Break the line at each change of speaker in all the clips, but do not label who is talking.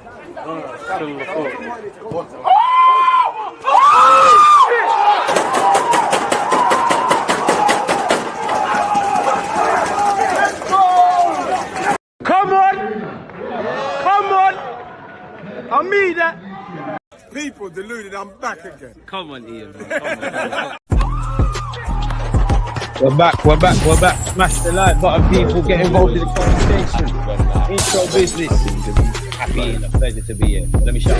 Come on! Come on! I mean that.
People deluded, I'm back again.
Come on, Ian, man. Come on.
We're back. Smash the like button, people. Get involved in the conversation. Intro business. Happy and a pleasure to be here. Let me shout.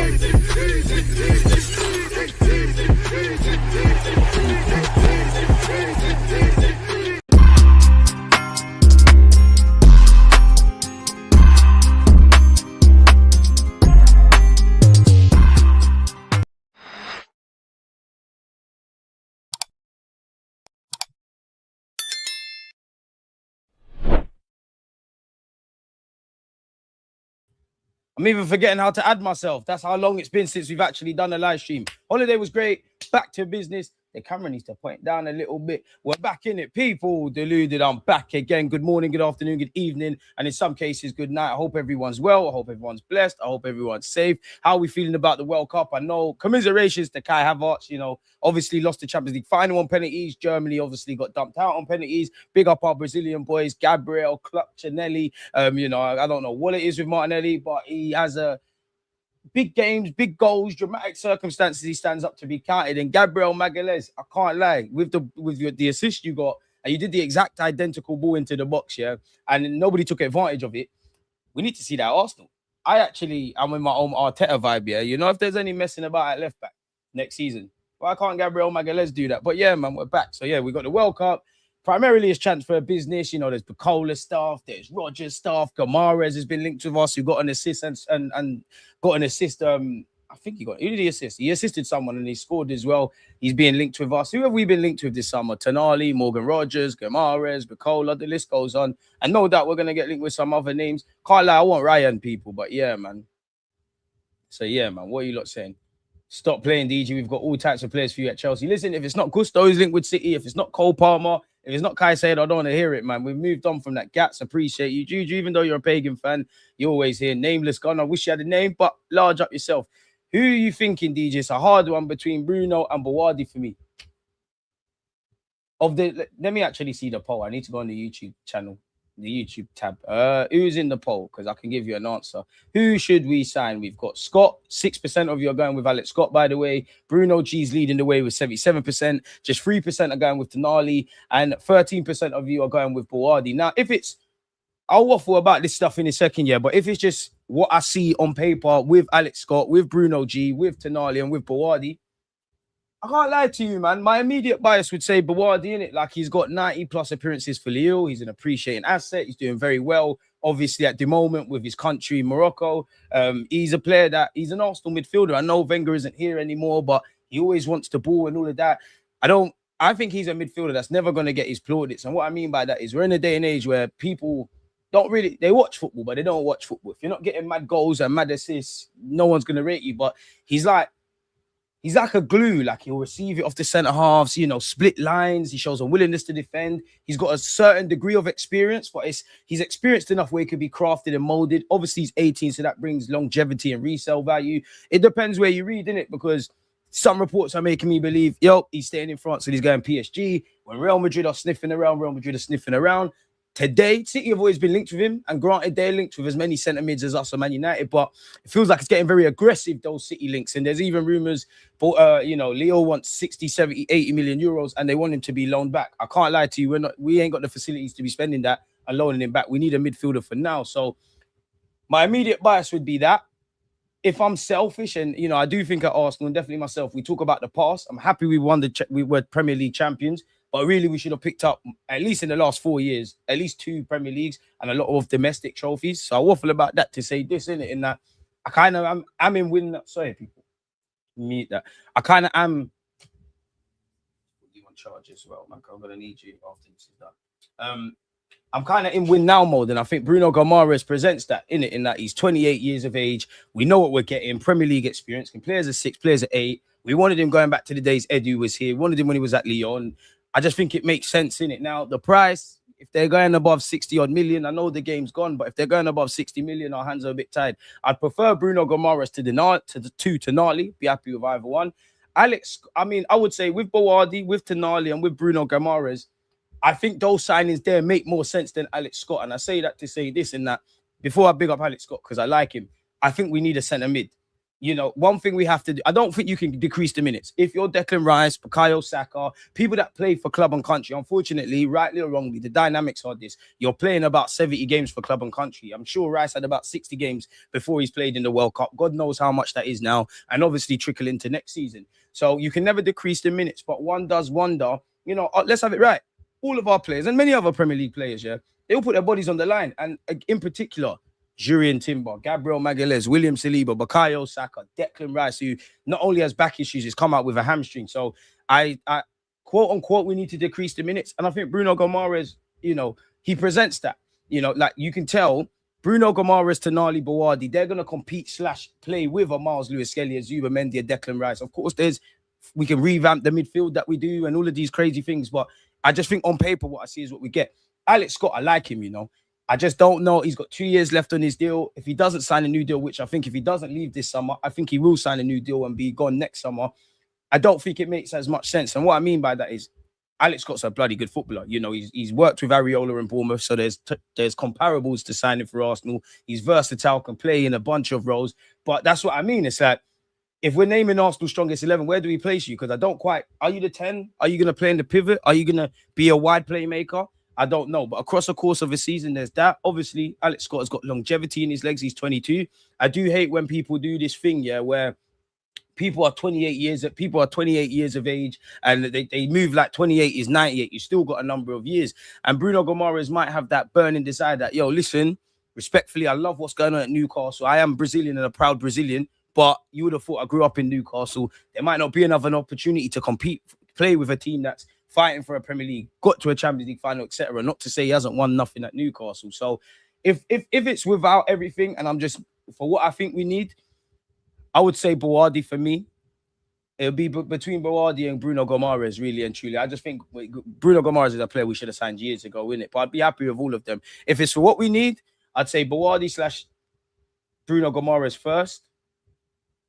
I'm even forgetting how to add myself. That's how long it's been since we've actually done a live stream. Holiday was great. Back to business. The camera needs to point down a little bit. We're back in it. People deluded. I'm back again. Good morning, good afternoon, good evening, and in some cases, good night. I hope everyone's well. I hope everyone's blessed. I hope everyone's safe. How are we feeling about the World Cup? I know commiserations to Kai Havertz. You know, obviously lost the Champions League final on penalties. Germany obviously got dumped out on penalties. Big up our Brazilian boys, Gabriel, Cluccinelli. You know, I don't know what it is with Martinelli, but he has a big games, big goals, dramatic circumstances. He stands up to be counted. And Gabriel Magalhaes, I can't lie, with the assist you got, and you did the exact identical ball into the box, yeah, and nobody took advantage of it. We need to see that at Arsenal. I'm in my own Arteta vibe, yeah. You know, if there's any messing about at left back next season, why can't Gabriel Magalhaes do that? But yeah, man, we're back. So yeah, we got the World Cup. Primarily it's transfer business. You know, there's Barcola stuff, there's Rogers stuff. Guimarães has been linked with us, who got an assist and got an assist. I think who did he assist? He assisted someone and he scored as well. He's being linked with us. Who have we been linked with this summer? Tonali, Morgan Rogers, Guimarães, Barcola, the list goes on. And no doubt we're going to get linked with some other names. Can't lie, I want Ryan, people, but yeah, man. So yeah, man, what are you lot saying? Stop playing, DG. We've got all types of players for you at Chelsea. Listen, if it's not Gusto, he's linked with City. If it's not Cole Palmer, if it's not Kai Said, I don't want to hear it, man. We've moved on from that. Gats, appreciate you. Juju, even though you're a pagan fan, you always hear Nameless Gun. I wish you had a name, but large up yourself. Who are you thinking, DJ? It's a hard one between Bruno and Bawardi for me. Let me actually see the poll. I need to go on the YouTube channel, the YouTube tab. Who's in the poll? Because I can give you an answer. Who should we sign? We've got Scott. 6% of you are going with Alex Scott, by the way. Bruno G's leading the way with 77%. Just 3% are going with Tonali. And 13% of you are going with Bawardi. Now, I'll waffle about this stuff in a second, yeah, but if it's just what I see on paper with Alex Scott, with Bruno G, with Tonali, and with Bawardi, I can't lie to you, man. My immediate bias would say Bawardi, innit? Like, he's got 90+ appearances for Lille. He's an appreciating asset. He's doing very well, obviously, at the moment with his country, Morocco. He's a player he's an Arsenal midfielder. I know Wenger isn't here anymore, but he always wants the ball and all of that. I think he's a midfielder that's never going to get his plaudits. And what I mean by that is we're in a day and age where people they watch football, but they don't watch football. If you're not getting mad goals and mad assists, no one's going to rate you. But he's like a glue. Like, he'll receive it off the centre halves, you know, split lines. He shows a willingness to defend. He's got a certain degree of experience, but he's experienced enough where he could be crafted and molded. Obviously, he's 18, so that brings longevity and resale value. It depends where you read, innit? Because some reports are making me believe, he's staying in France and he's going PSG. When Real Madrid are sniffing around. Today, City have always been linked with him, and granted, they're linked with as many centre mids as us or Man United, but it feels like it's getting very aggressive, those City links. And there's even rumours, Leo wants 60, 70, 80 million euros, and they want him to be loaned back. I can't lie to you, we ain't got the facilities to be spending that and loaning him back. We need a midfielder for now. So my immediate bias would be that. If I'm selfish, and I do think at Arsenal, and definitely myself, we talk about the past. I'm happy we were Premier League champions. But really, we should have picked up, at least in the last 4 years, at least 2 Premier Leagues and a lot of domestic trophies. So I waffle about that to say this, innit? In that I'm in win. Sorry, people. Meet that. I kind of am. You on charge as well, man. I'm going to need you after this is done. I'm kind of in win now mode, and I think Bruno Guimarães presents that, innit? In that he's 28 years of age. We know what we're getting. Premier League experience. Can players at 6, players at 8. We wanted him going back to the days Edu was here. We wanted him when he was at Lyon. I just think it makes sense in it. Now, the price, if they're going above 60 odd million, I know the game's gone, but if they're going above 60 million, our hands are a bit tied. I'd prefer Bruno Guimarães to Tonali. Be happy with either one. Alex, I mean, I would say with Bowardi, with Tonali, and with Bruno Guimarães, I think those signings there make more sense than Alex Scott. And I say that to say this and that. Before I big up Alex Scott, because I like him, I think we need a centre mid. You know, one thing we have to do, I don't think you can decrease the minutes. If you're Declan Rice, Bukayo Saka, people that play for club and country, unfortunately, rightly or wrongly, the dynamics are this. You're playing about 70 games for club and country. I'm sure Rice had about 60 games before he's played in the World Cup. God knows how much that is now, and obviously trickle into next season. So you can never decrease the minutes, but one does wonder, you know, let's have it right. All of our players and many other Premier League players, yeah, they all put their bodies on the line. And in particular, Jurriën Timber, Gabriel Magalhaes, William Saliba, Bukayo Saka, Declan Rice, who not only has back issues, he's come out with a hamstring. So I quote unquote, we need to decrease the minutes. And I think Bruno Guimarães, you know, he presents that. You know, like you can tell Bruno Guimarães, Tonali, Bowardi, they're going to compete / play with a Miles Lewis-Skelly, a Zuba Mendy, a Declan Rice. Of course, we can revamp the midfield that we do and all of these crazy things. But I just think on paper, what I see is what we get. Alex Scott, I like him, you know. I just don't know. He's got 2 years left on his deal. If he doesn't sign a new deal, which I think if he doesn't leave this summer, I think he will sign a new deal and be gone next summer. I don't think it makes as much sense. And what I mean by that is Alex Scott's a bloody good footballer. You know, he's worked with Areola and Bournemouth, so there's comparables to signing for Arsenal. He's versatile, can play in a bunch of roles. But that's what I mean. It's like, if we're naming Arsenal's strongest 11, where do we place you? Because I don't quite... Are you the 10? Are you going to play in the pivot? Are you going to be a wide playmaker? I don't know. But across the course of a season, there's that. Obviously, Alex Scott has got longevity in his legs. He's 22. I do hate when people do this thing, yeah, where people are 28 years of age and they move like 28 is 98. You still got a number of years. And Bruno Guimarães might have that burning desire that, yo, listen, respectfully, I love what's going on at Newcastle. I am Brazilian and a proud Brazilian. But you would have thought I grew up in Newcastle. There might not be another opportunity to compete, play with a team that's fighting for a Premier League, got to a Champions League final, etc. Not to say he hasn't won nothing at Newcastle. So if it's without everything, and I'm just for what I think we need, I would say Bowardi for me. It'll be between Bowardi and Bruno Guimarães, really and truly. I just think Bruno Guimarães is a player we should have signed years ago, innit? But I'd be happy with all of them. If it's for what we need, I'd say Bowardi / Bruno Guimarães first.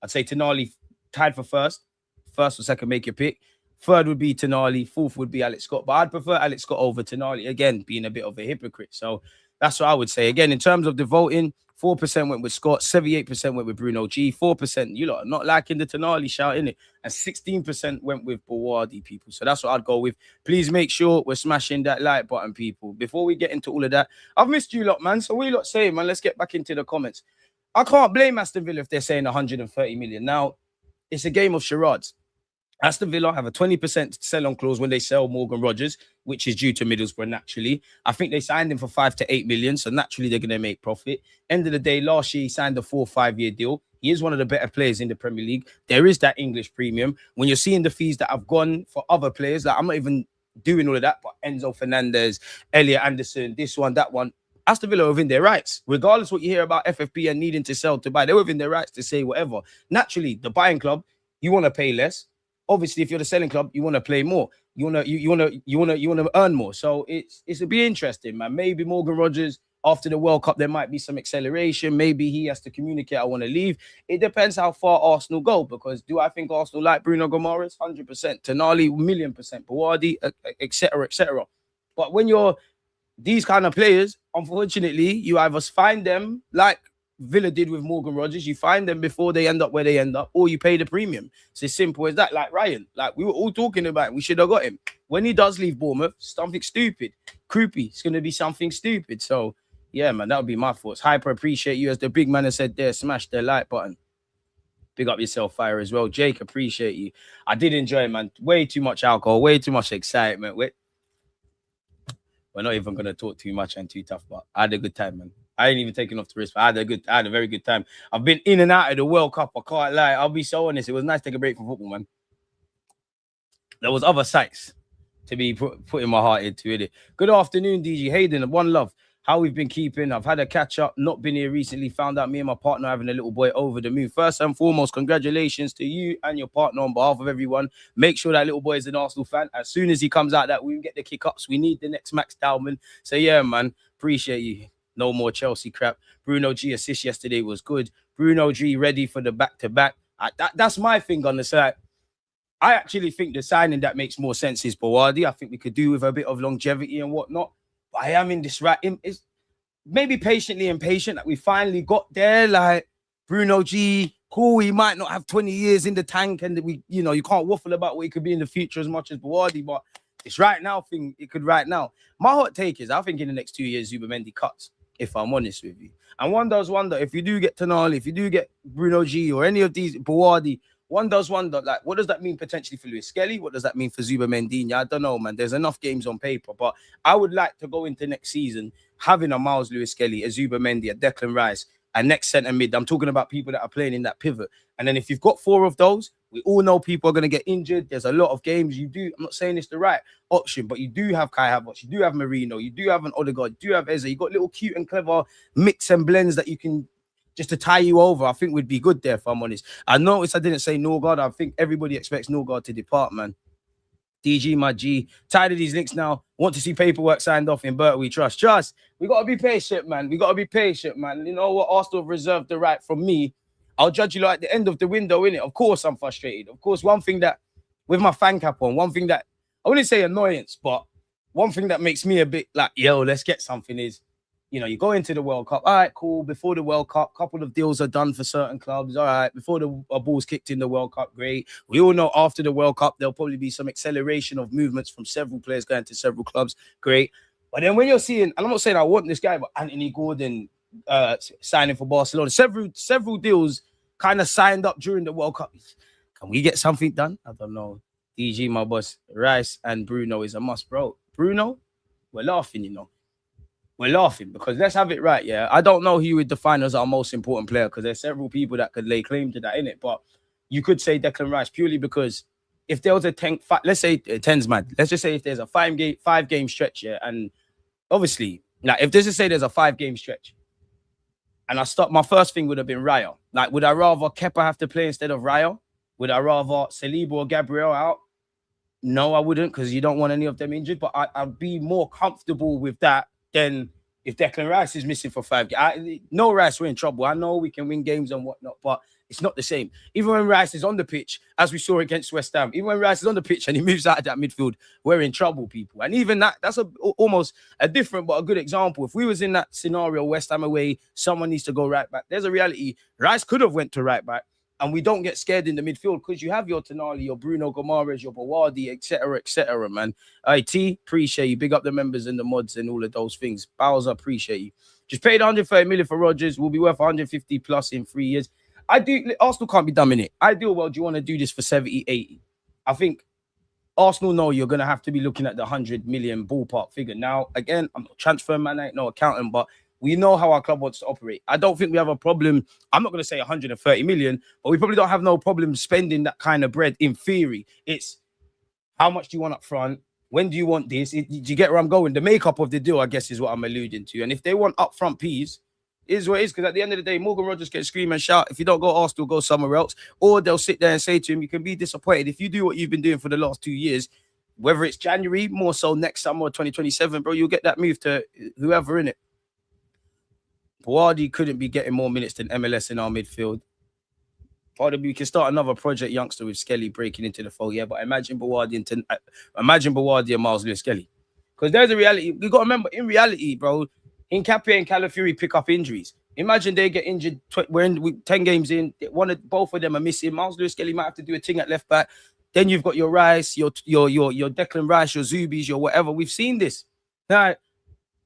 I'd say Tonali tied for first. First or second, make your pick. Third would be Tonali. Fourth would be Alex Scott. But I'd prefer Alex Scott over Tonali. Again, being a bit of a hypocrite. So that's what I would say. Again, in terms of the voting, 4% went with Scott. 78% went with Bruno G. 4%, you lot are not liking the Tonali shout, innit? And 16% went with Bowardi, people. So that's what I'd go with. Please make sure we're smashing that like button, people. Before we get into all of that, I've missed you lot, man. So what you lot saying, man? Let's get back into the comments. I can't blame Aston Villa if they're saying 130 million. Now, it's a game of charades. Aston Villa have a 20% sell-on clause when they sell Morgan Rogers, which is due to Middlesbrough naturally. I think they signed him for 5 to 8 million, so naturally they're going to make profit. End of the day, last year he signed a 4 or 5 year deal. He is one of the better players in the Premier League. There is that English premium. When you're seeing the fees that have gone for other players, like I'm not even doing all of that, but Enzo Fernandez, Elliot Anderson, this one, that one, Aston Villa are within their rights. Regardless of what you hear about FFP and needing to sell to buy, they're within their rights to say whatever. Naturally, the buying club, you want to pay less. Obviously, if you're the selling club, you want to play more. You want to earn more. So it'll be interesting, man. Maybe Morgan Rogers after the World Cup, there might be some acceleration. Maybe he has to communicate, I want to leave. It depends how far Arsenal go, because do I think Arsenal like Bruno Guimarães? 100%. Tonali, 1,000,000%. Bowardi, etc., etc. But when you're these kind of players, unfortunately, you either find them like Villa did with Morgan Rogers, you find them before they end up where they end up, or you pay the premium. It's as simple as that. Like Ryan, like we were all talking about, we should have got him. When he does leave Bournemouth, something stupid. Croupy, it's going to be something stupid. So, yeah, man, that would be my thoughts. Hyper appreciate you. As the big man has said there, smash the like button. Big up yourself, Fire, as well. Jake, appreciate you. I did enjoy it, man. Way too much alcohol, way too much excitement. We're not even going to talk too much and too tough, but I had a good time, man. I ain't even taking off the risk, but I had a very good time. I've been in and out of the World Cup. I can't lie. I'll be so honest. It was nice to take a break from football, man. There was other sites to be putting my heart into it. Good afternoon, DG Hayden. One love. how we've been keeping. I've had a catch up, not been here recently, found out me and my partner having a little boy over the moon. First and foremost, congratulations to you and your partner on behalf of everyone. Make sure that little boy is an Arsenal fan. As soon as he comes out, that we can get the kick-ups. We need the next Max Dowman. So yeah, man, appreciate you. No more Chelsea crap. Bruno G assist yesterday was good. Bruno G ready for the back-to-back. That's my thing on the side. I actually think the signing that makes more sense is Bawardi. I think we could do with a bit of longevity and whatnot. But I am in this right. It's maybe patiently impatient that we finally got there. Like Bruno G, cool. He might not have 20 years in the tank, and we, you know, you can't waffle about what he could be in the future as much as Bawardi. But it's right now thing. It could right now. My hot take is I think in the next 2 years Zubamendi cuts. If I'm honest with you, and one does wonder if you do get Tonali, if you do get Bruno G or any of these Bawardi. One does wonder, like, what does that mean potentially for Luis Skelly? What does that mean for Zubamendi? I don't know, man. There's enough games on paper, but I would like to go into next season having a Miles Lewis Skelly, a Zubamendi, a Declan Rice, a next centre mid. I'm talking about people that are playing in that pivot. And then if you've got 4 of those, we all know people are going to get injured. There's a lot of games you do. I'm not saying it's the right option, but you do have Kai Havertz, you do have Marino, you do have an Odegaard, you do have Eze. You got little cute and clever mix and blends that you can just to tie you over. I think would be good there, if I'm honest. I noticed I didn't say Norgard. I think everybody expects Norgard to depart, man. DG, my G. Tired of these links now. Want to see paperwork signed off in Bert. We trust. Trust. We got to be patient, man. We got to be patient, man. You know what? Arsenal have reserved the right from me. I'll judge you like at the end of the window, innit? Of course, I'm frustrated. Of course, one thing that, with my fan cap on, one thing that, I wouldn't say annoyance, but one thing that makes me a bit like, yo, let's get something is, you know, you go into the World Cup. All right, cool. Before the World Cup, a couple of deals are done for certain clubs. All right. Before the ball's kicked in the World Cup, great. We all know after the World Cup, there'll probably be some acceleration of movements from several players going to several clubs. Great. But then when you're seeing, and I'm not saying I want this guy, but Anthony Gordon signing for Barcelona, several deals kind of signed up during the World Cup. Can we get something done? I don't know. DG, my boss, Rice and Bruno is a must, bro. Bruno, we're laughing, you know. We're laughing because let's have it right, yeah. I don't know who you would define as our most important player because there's several people that could lay claim to that, innit? But you could say Declan Rice purely because if there was a 10, let's say 10's mad. Let's just say if there's a five game stretch, yeah, and obviously, like if there's a 5 game stretch, and my first thing would have been Raya. Like, would I rather Kepa have to play instead of Raya? Would I rather Saliba or Gabriel out? No, I wouldn't because you don't want any of them injured. But I'd be more comfortable with that than if Declan Rice is missing for 5 games. No Rice, we're in trouble. I know we can win games and whatnot, but it's not the same. Even when Rice is on the pitch, as we saw against West Ham, even when Rice is on the pitch and he moves out of that midfield, we're in trouble, people. And even that's almost a different but a good example. If we was in that scenario, West Ham away, someone needs to go right back. There's a reality. Rice could have went to right back. And we don't get scared in the midfield because you have your Tonali, your Bruno Guimarães, your Bawardi, etc., man. IT, appreciate you. Big up the members and the mods and all of those things. Bowser, appreciate you. Just paid 130 million for Rodgers. Will be worth 150 plus in 3 years. Arsenal can't be dumb in it. Ideal world, you want to do this for 70, 80. I think Arsenal know you're going to have to be looking at the 100 million ballpark figure. Now, again, I'm not a transfer man, I ain't no accountant, but we know how our club wants to operate. I don't think we have a problem. I'm not going to say 130 million, but we probably don't have no problem spending that kind of bread in theory. It's how much do you want up front? When do you want this? Do you get where I'm going? The makeup of the deal, I guess, is what I'm alluding to. And if they want upfront P's, is what it is. Because at the end of the day, Morgan Rodgers can scream and shout. If you don't go Arsenal, go somewhere else. Or they'll sit there and say to him, you can be disappointed. If you do what you've been doing for the last 2 years, whether it's January, more so next summer or 2027, bro, you'll get that move to whoever in it. Bawardi couldn't be getting more minutes than MLS in our midfield. We can start another project youngster with Skelly breaking into the fold, yeah. But imagine Bawardi and Miles Lewis Skelly. Because there's a reality. We got to remember, in reality, bro, Hincapié and Calafiori pick up injuries. Imagine they get injured. We're in 10 games in. Both of them are missing. Miles Lewis Skelly might have to do a thing at left back. Then you've got your Rice, your Declan Rice, your Zubis, your whatever. We've seen this. Now,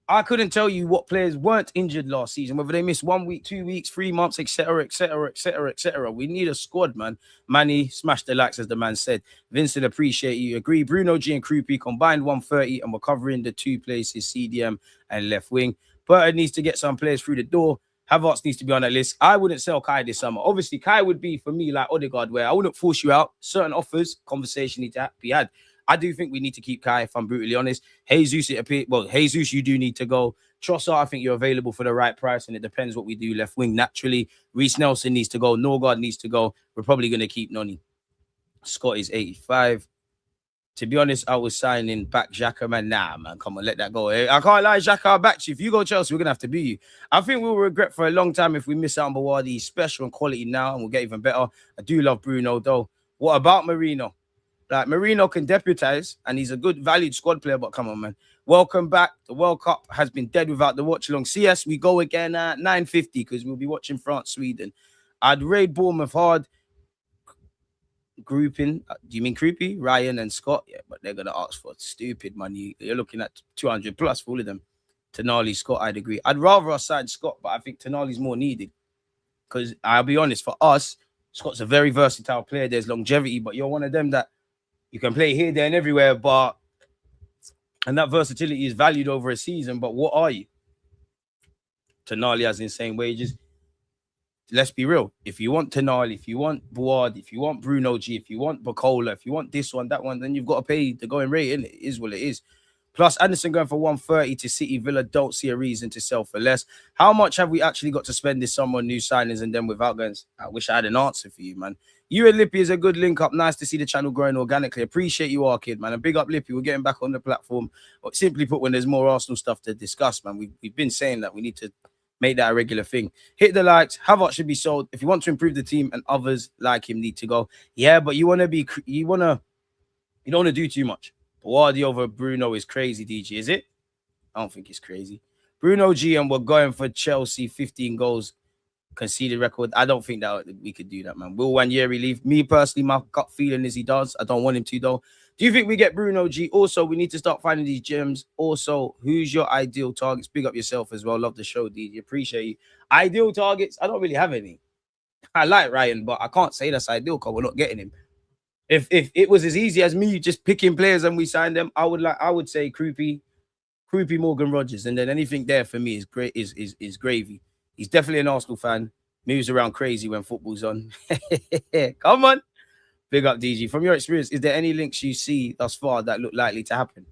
I couldn't tell you what players weren't injured last season, whether they missed 1 week, 2 weeks, 3 months, etc. We need a squad, man. Manny, smash the likes, as the man said. Vincent, appreciate you. Agree. Bruno G and Krupi combined 130, and we're covering the 2 places, CDM and left wing. Burton needs to get some players through the door. Havertz needs to be on that list. I wouldn't sell Kai this summer. Obviously, Kai would be, for me, like Odegaard, where I wouldn't force you out. Certain offers, conversation need to be had. I do think we need to keep Kai, if I'm brutally honest. Jesus, Jesus, you do need to go. Trossard, I think you're available for the right price, and it depends what we do left wing. Naturally, Reece Nelson needs to go. Norgard needs to go. We're probably going to keep Noni. Scott is 85. To be honest, I was signing back Xhaka, man. Nah, man, come on, let that go. I can't lie, Xhaka, I'll back you. If you go Chelsea, we're going to have to beat you. I think we'll regret for a long time if we miss out on Bawardi. He's special and quality now, and we'll get even better. I do love Bruno, though. What about Marino? Like, Marino can deputize, and he's a good, valued squad player, but come on, man. Welcome back. The World Cup has been dead without the watch-along. CS, we go again at 9:50 because we'll be watching France, Sweden. I'd raid Bournemouth hard. Grouping, do you mean Creepy, Ryan and Scott? Yeah, but they're gonna ask for stupid money. You're looking at 200 plus for all of them. Tonali, Scott, I'd agree. I'd rather us sign Scott, but I think Tonali's more needed because I'll be honest, for us, Scott's a very versatile player. There's longevity, but you're one of them that you can play here, there, and everywhere. And that versatility is valued over a season. But what are you? Tonali has insane wages. Let's be real. If you want Tonali, if you want Buard, if you want Bruno G, if you want Barcola, if you want this one, that one, then you've got to pay the going rate, and it is what it is. Plus, Anderson going for 130 to City. Villa don't see a reason to sell for less. How much have we actually got to spend this summer on new signings and then without going? I wish I had an answer for you, man. You and Lippy is a good link up. Nice to see the channel growing organically. Appreciate you, our kid, man. And big up Lippy. We're getting back on the platform. But simply put, when there's more Arsenal stuff to discuss, man, we've been saying that we need to make that a regular thing. Hit the likes. Havertz should be sold. If you want to improve the team and others like him need to go. Yeah, but you don't want to do too much. Wardy over Bruno is crazy, DG, is it? I don't think it's crazy. Bruno G, and we're going for Chelsea, 15 goals, conceded record. I don't think that we could do that, man. Will Wanyeri leave? Me personally, my gut feeling is he does. I don't want him to, though. Do you think we get Bruno G? Also, we need to start finding these gems. Also, who's your ideal targets? Big up yourself as well. Love the show, DG. Appreciate you. Ideal targets? I don't really have any. I like Ryan, but I can't say that's ideal because we're not getting him. If it was as easy as me just picking players and we signed them, I would say Creepy, Morgan Rogers, and then anything there for me is great is gravy. He's definitely an Arsenal fan. Moves around crazy when football's on. Come on. Big up, DG. From your experience, is there any links you see thus far that look likely to happen?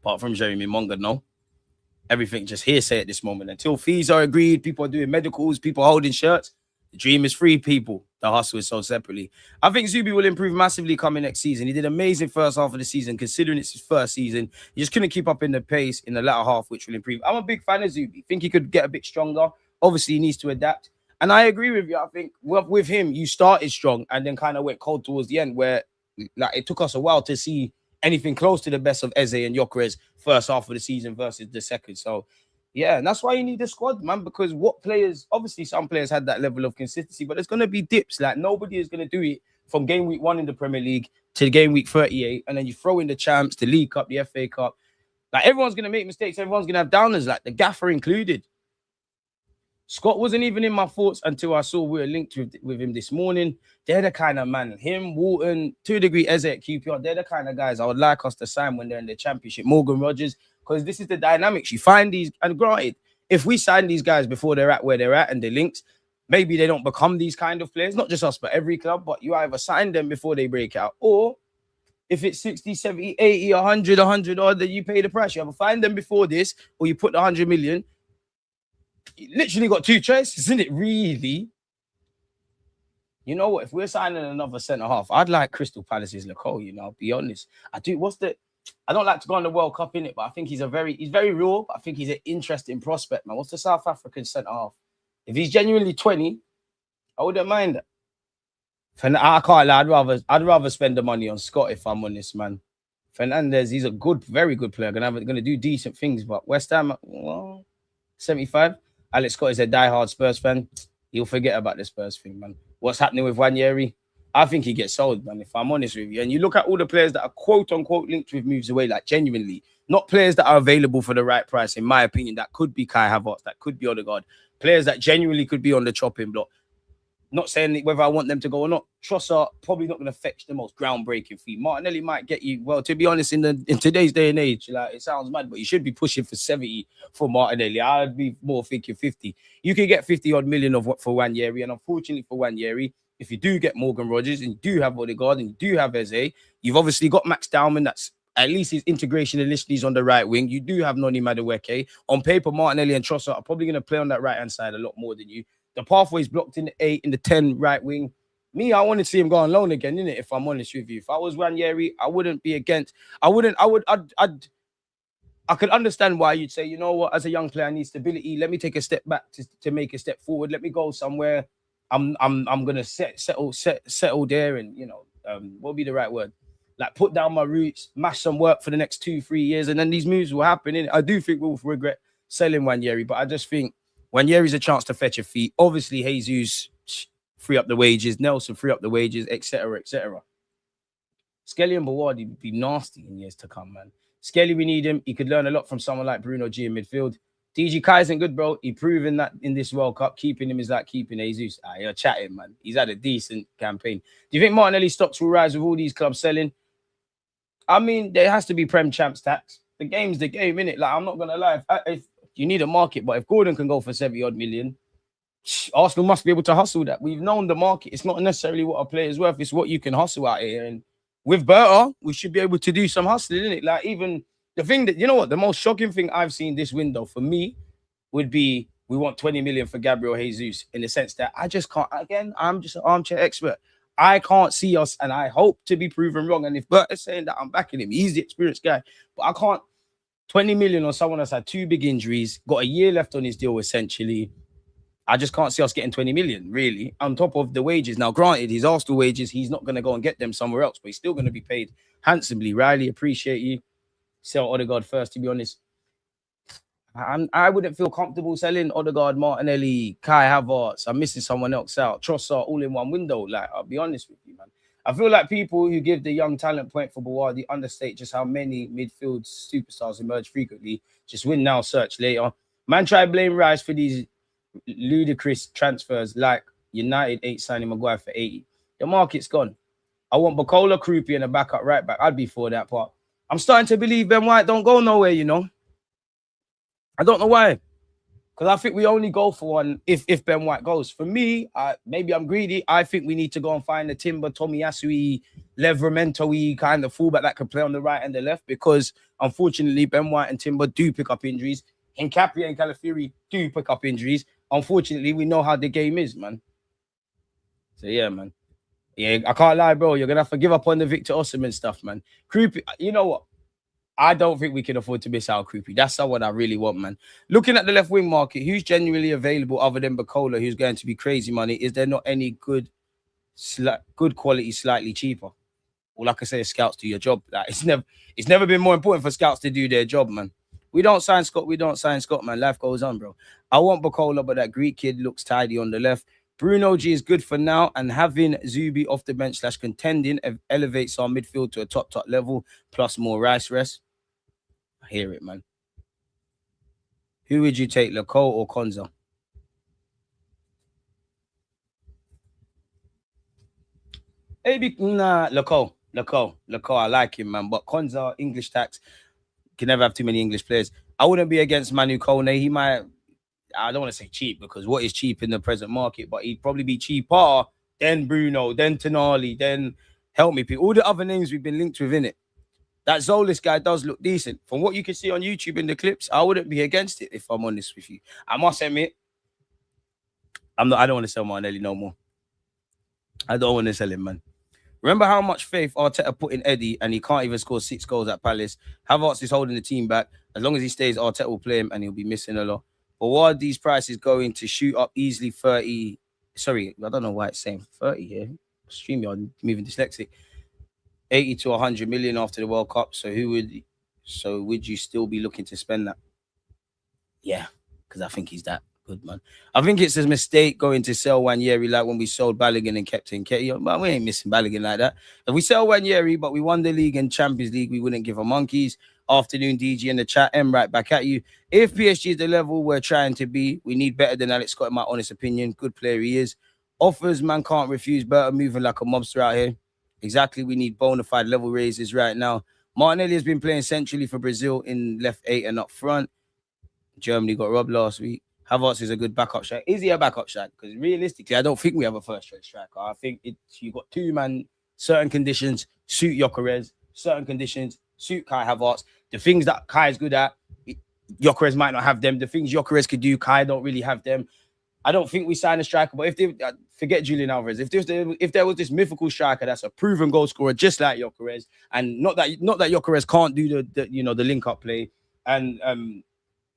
Apart from Jeremy Monga, no. Everything just hearsay at this moment. Until fees are agreed, people are doing medicals, people are holding shirts. The dream is free, people. The hustle is sold separately. I think Zubi will improve massively coming next season. He did amazing first half of the season, considering it's his first season. He just couldn't keep up in the pace in the latter half, which will improve. I'm a big fan of Zubi. Think he could get a bit stronger. Obviously, he needs to adapt. And I agree with you. I think with him, you started strong and then kind of went cold towards the end, where like it took us a while to see anything close to the best of Eze and Gyökeres first half of the season versus the second. So, yeah, and that's why you need the squad, man, because what players, obviously some players had that level of consistency, but there's going to be dips. Like, nobody is going to do it from game week 1 in the Premier League to game week 38, and then you throw in the champs, the League Cup, the FA Cup. Like, everyone's going to make mistakes. Everyone's going to have downers, like the gaffer included. Scott wasn't even in my thoughts until I saw we were linked with him this morning. They're the kind of man, him, Walton, to a degree, Eze at QPR, they're the kind of guys I would like us to sign when they're in the Championship. Morgan Rogers, because this is the dynamics. You find these, and granted, if we sign these guys before they're at where they're at and they're linked, maybe they don't become these kind of players, not just us, but every club, but you either sign them before they break out, or if it's 60, 70, 80, 100 odd, then you pay the price. You either find them before this, or you put the 100 million. You literally got two choices, isn't it? Really? You know what? If we're signing another centre half, I'd like Crystal Palace's Lecole, you know, I'll be honest. I don't like to go on the World Cup in it, but I think he's very raw, but I think he's an interesting prospect, man. What's the South African centre half? If he's genuinely 20, I wouldn't mind that. I can't lie, I'd rather spend the money on Scott if I'm honest, man. Fernandez, he's a good, very good player. Gonna do decent things, but West Ham, well, 75. Alex Scott is a diehard Spurs fan. He'll forget about the Spurs thing, man. What's happening with Wanyeri? I think he gets sold, man, if I'm honest with you. And you look at all the players that are quote-unquote linked with moves away, like genuinely, not players that are available for the right price, in my opinion. That could be Kai Havertz, that could be Odegaard. Players that genuinely could be on the chopping block. Not saying whether I want them to go or not. Trossard probably not going to fetch the most groundbreaking fee. Martinelli might get you, well, to be honest, in today's day and age, like, it sounds mad, but you should be pushing for 70 for Martinelli. I'd be more thinking 50. You could get 50 odd million for Wanyeri, and unfortunately for Wanyeri, if you do get Morgan Rogers and you do have Odegaard and you do have Eze, you've obviously got Max Dowman. That's at least his integration initially is on the right wing. You do have Noni Madueke. On paper, Martinelli and Trossard are probably going to play on that right-hand side a lot more than you. The pathway's blocked in the 8, in the 10 right wing. Me, I want to see him go on loan again, innit? If I'm honest with you. If I was Ranieri, I wouldn't be against. I could understand why you'd say, you know what, as a young player, I need stability. Let me take a step back to make a step forward. Let me go somewhere. I'm gonna settle there, and what would be the right word? Like put down my roots, mash some work for the next 2-3 years, and then these moves will happen. And I do think we'll regret selling Ranieri, but I just think Ranieri's a chance to fetch a fee. Obviously, Jesus free up the wages, Nelson free up the wages, etc., etc. Skelly and Bawardi would be nasty in years to come, man. Skelly, we need him. He could learn a lot from someone like Bruno G in midfield. DG Kai isn't good, bro. He proven that in this World Cup. Keeping him is like keeping Jesus. You're chatting, man. He's had a decent campaign. Do you think Martinelli stocks will rise with all these clubs selling? I mean, there has to be Prem Champs tax. The game's the game, innit? Like, I'm not going to lie. If you need a market, but if Gordon can go for 70-odd million, Arsenal must be able to hustle that. We've known the market. It's not necessarily what a player's worth. It's what you can hustle out here. And with Berta, we should be able to do some hustling, innit? Like, even the thing that, you know what, the most shocking thing I've seen this window for me would be we want 20 million for Gabriel Jesus, in the sense that I just can't, again, I'm just an armchair expert. I can't see us, and I hope to be proven wrong. And if Bert is saying that, I'm backing him. He's the experienced guy. But I can't, 20 million on someone that's had 2 big injuries, got a year left on his deal, essentially. I just can't see us getting 20 million, really, on top of the wages. Now, granted, his Arsenal wages, he's not going to go and get them somewhere else, but he's still going to be paid handsomely. Riley, appreciate you. Sell Odegaard first, to be honest. I wouldn't feel comfortable selling Odegaard, Martinelli, Kai Havertz. I'm missing someone else out. Trossard all in one window. Like, I'll be honest with you, man. I feel like people who give the young talent point for Bawardi understate just how many midfield superstars emerge frequently. Just win now, search later. Man, try blame Rice for these ludicrous transfers like United 8 signing Maguire for 80. The market's gone. I want Barcola, Krupi, and a backup right back. I'd be for that part. I'm starting to believe Ben White don't go nowhere, you know. I don't know why. Because I think we only go for one if Ben White goes. For me, maybe I'm greedy. I think we need to go and find a Timber, Tomiyasu, Livramento-y kind of fullback that can play on the right and the left, because unfortunately, Ben White and Timber do pick up injuries. Nkapia and Calafiori do pick up injuries. Unfortunately, we know how the game is, man. So, yeah, man. Yeah, I can't lie, bro. You're going to have to give up on the Victor Osimhen stuff, man. Creepy, you know what? I don't think we can afford to miss out Creepy. That's someone I really want, man. Looking at the left wing market, who's genuinely available other than Barcola, who's going to be crazy money? Is there not any good quality, slightly cheaper? All I can say is scouts do your job. Like, it's never been more important for scouts to do their job, man. We don't sign Scott, man. Life goes on, bro. I want Barcola, but that Greek kid looks tidy on the left. Bruno G is good for now, and having Zubi off the bench / contending elevates our midfield to a top level, plus more Rice rest. I hear it, man. Who would you take, Lacole or Konza? Maybe, nah, Lacole. I like him, man. But Konza, English tax, can never have too many English players. I wouldn't be against Manu Kone. He might, I don't want to say cheap, because what is cheap in the present market? But he'd probably be cheaper than Bruno, then Tonali, then help me, people. All the other names we've been linked with in it. That Zolis guy does look decent. From what you can see on YouTube in the clips, I wouldn't be against it, if I'm honest with you. I must admit, I don't want to sell Martinelli no more. I don't want to sell him, man. Remember how much faith Arteta put in Eddie, and he can't even score 6 goals at Palace. Havertz is holding the team back. As long as he stays, Arteta will play him, and he'll be missing a lot. But what are these prices going to shoot up easily? 30. Sorry, I don't know why it's saying 30 here. StreamYard, moving dyslexic. 80 to 100 million after the World Cup. So would you still be looking to spend that? Yeah, because I think he's that good, man. I think it's a mistake going to sell Ranieri like when we sold Balogun and kept Nketiah. But we ain't missing Balogun like that. If we sell Ranieri, but we won the league and Champions League, we wouldn't give a monkeys. Afternoon, DG in the chat. M right back at you. If PSG is the level we're trying to be, we need better than Alex Scott, in my honest opinion. Good player he is. Offers, man, can't refuse. Better moving like a mobster out here. Exactly, we need bona fide level raises right now. Martinelli has been playing centrally for Brazil in left 8 and up front. Germany got robbed last week. Havertz is a good backup striker. Is he a backup striker? Because realistically, I don't think we have a first choice striker. I think you got two man, certain conditions suit Gyökeres, certain conditions suit Kai Havertz. The things that Kai is good at, Gyökeres might not have them. The things Gyökeres could do, Kai don't really have them. I don't think we sign a striker, but if they forget Julian Alvarez, if there was this mythical striker that's a proven goal scorer just like Gyökeres, and not that Gyökeres can't do the link up play and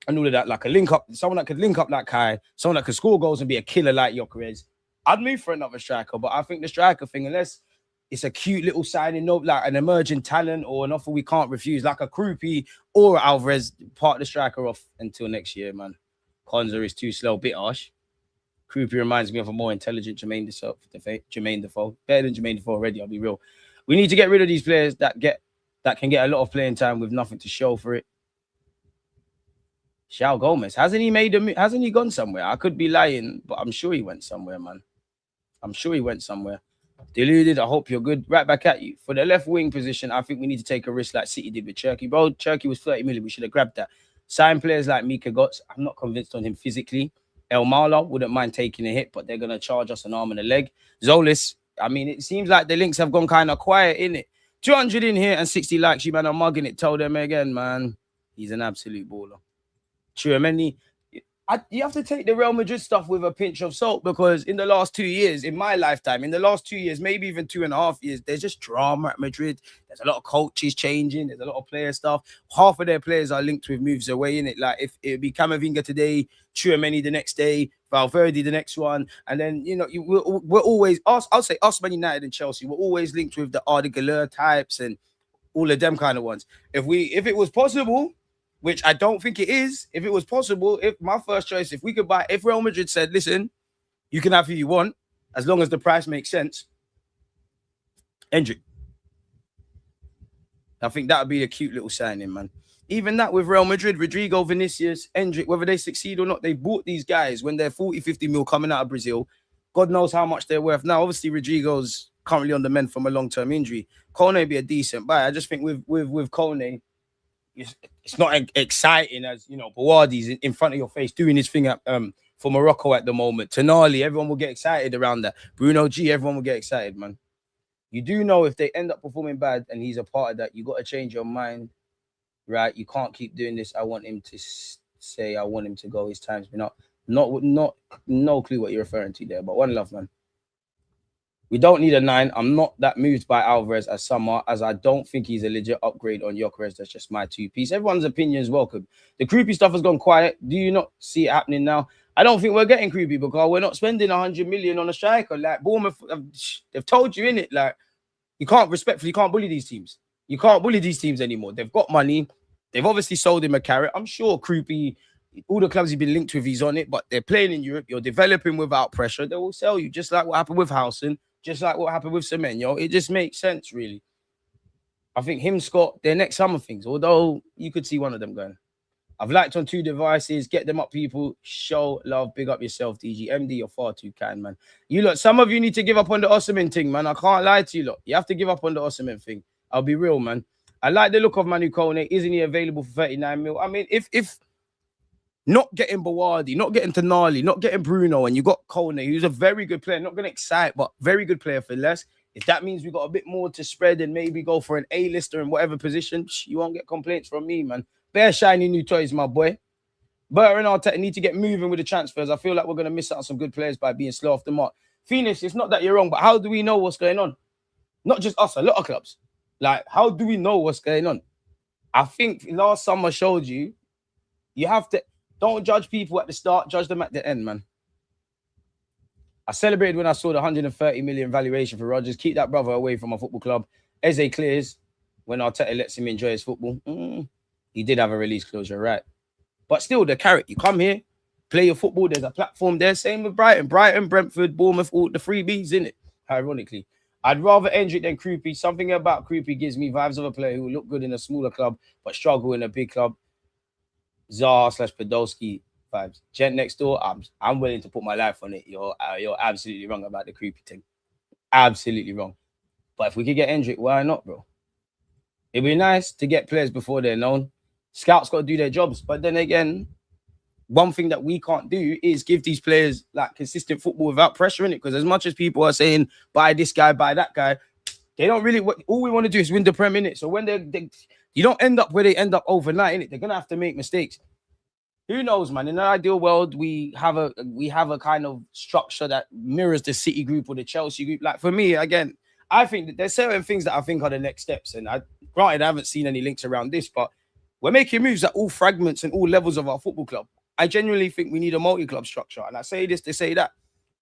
all of that, like a link up, someone that could link up like Kai, someone that could score goals and be a killer like Gyökeres, I'd move for another striker. But I think the striker thing, unless it's a cute little signing, no, like an emerging talent or an offer we can't refuse, like a Krupi or Alvarez, part the striker off until next year, man. Konza is too slow, bit harsh. Krupi reminds me of a more intelligent Jermaine Defoe. Better than Jermaine Defoe already, I'll be real. We need to get rid of these players that can get a lot of playing time with nothing to show for it. João Gomez, hasn't he gone somewhere? I could be lying, but I'm sure he went somewhere, man. I'm sure he went somewhere. Deluded, I hope you're good. Right back at you. For the left wing position, I think we need to take a risk like City did with Cherki. Bro, Cherki was 30 million. We should have grabbed that. Sign players like Mika Götze. I'm not convinced on him physically. El Mala wouldn't mind taking a hit, but they're going to charge us an arm and a leg. Zolis, I mean, it seems like the links have gone kind of quiet, innit? 200 in here and 60 likes. You man are mugging it. Tell them again, man. He's an absolute baller. Tchouameni, you have to take the Real Madrid stuff with a pinch of salt, because in the last 2 years, in my lifetime, in the last 2 years, maybe even 2.5 years, there's just drama at Madrid. There's a lot of coaches changing. There's a lot of player stuff. Half of their players are linked with moves away, in it. Like if it would be Camavinga today, Tchouameni the next day, Valverde the next one, and then we're always I'll say us, Man United and Chelsea. We're always linked with the Arda Güler types and all of them kind of ones. If it was possible, which I don't think it is, if it was possible, if my first choice, if Real Madrid said, listen, you can have who you want, as long as the price makes sense, Endrick. I think that would be a cute little signing, man. Even that with Real Madrid, Rodrigo, Vinicius, Endrick, whether they succeed or not, they bought these guys when they're 40, 50 mil coming out of Brazil. God knows how much they're worth. Now, obviously, Rodrigo's currently on the mend from a long-term injury. Kone would be a decent buy. I just think with Kone, it's not exciting as, Bawardi's in front of your face doing his thing for Morocco at the moment. Tonali, everyone will get excited around that. Bruno G, everyone will get excited, man. You do know if they end up performing bad and he's a part of that, you got to change your mind, right? You can't keep doing this. I want him to say, I want him to go. His time's been up. No clue what you're referring to there, but one love, man. We don't need a 9. I'm not that moved by Alvarez as some are, as I don't think he's a legit upgrade on Gyökeres. That's just my 2-piece. Everyone's opinion is welcome. The Krupi stuff has gone quiet. Do you not see it happening now? I don't think we're getting Krupi because we're not spending 100 million on a striker. Like Bournemouth, they've told you, innit? Like, you can't bully these teams. You can't bully these teams anymore. They've got money. They've obviously sold him a carrot. I'm sure Krupi, all the clubs he's been linked with, he's on it, but they're playing in Europe. You're developing without pressure. They will sell you, just like what happened with Howson. Just like what happened with Semenyo. It just makes sense, really. I think him, Scott, they're next summer things, although you could see one of them going. I've liked on 2 devices. Get them up, people. Show love. Big up yourself, DG. MD, you're far too kind, man. You lot, some of you need to give up on the Osimhen thing, man. I can't lie to you, lot. You have to give up on the Osimhen thing. I'll be real, man. I like the look of Manu Kone. Isn't he available for 39 mil? I mean, if not getting Bawardi, not getting Tonali, not getting Bruno, and you got Kone, who's a very good player, not going to excite, but very good player for less. If that means we got a bit more to spread and maybe go for an A-lister in whatever position, you won't get complaints from me, man. Bare shiny new toys, my boy. Burr and Arteta need to get moving with the transfers. I feel like we're going to miss out on some good players by being slow off the mark. Phoenix, it's not that you're wrong, but how do we know what's going on? Not just us, a lot of clubs. Like, how do we know what's going on? I think last summer showed you, you have to... Don't judge people at the start, judge them at the end, man. I celebrated when I saw the 130 million valuation for Rodgers. Keep that brother away from my football club. Eze clears when Arteta lets him enjoy his football. He did have a release closure, right? But still, the carrot. You come here, play your football. There's a platform there. Same with Brighton. Brighton, Brentford, Bournemouth, all the freebies in it, ironically. I'd rather Endrick than Krupi. Something about Krupi gives me vibes of a player who look good in a smaller club but struggle in a big club. Zaha/Podolski vibes. Gent next door, I'm willing to put my life on it. You're absolutely wrong about the creepy thing. Absolutely wrong. But if we could get Endrick, why not, bro? It'd be nice to get players before they're known. Scouts got to do their jobs. But then again, one thing that we can't do is give these players like consistent football without pressure in it. Because as much as people are saying, buy this guy, buy that guy, they don't really, all we want to do is win the Prem in it. So when you don't end up where they end up overnight in it, they're going to have to make mistakes. Who knows, man? In an ideal world, we have a kind of structure that mirrors the City group or the Chelsea group. Like for me, again, I think that there's certain things that I think are the next steps. And granted, I haven't seen any links around this, but we're making moves at all fragments and all levels of our football club. I genuinely think we need a multi-club structure. And I say this, they say that.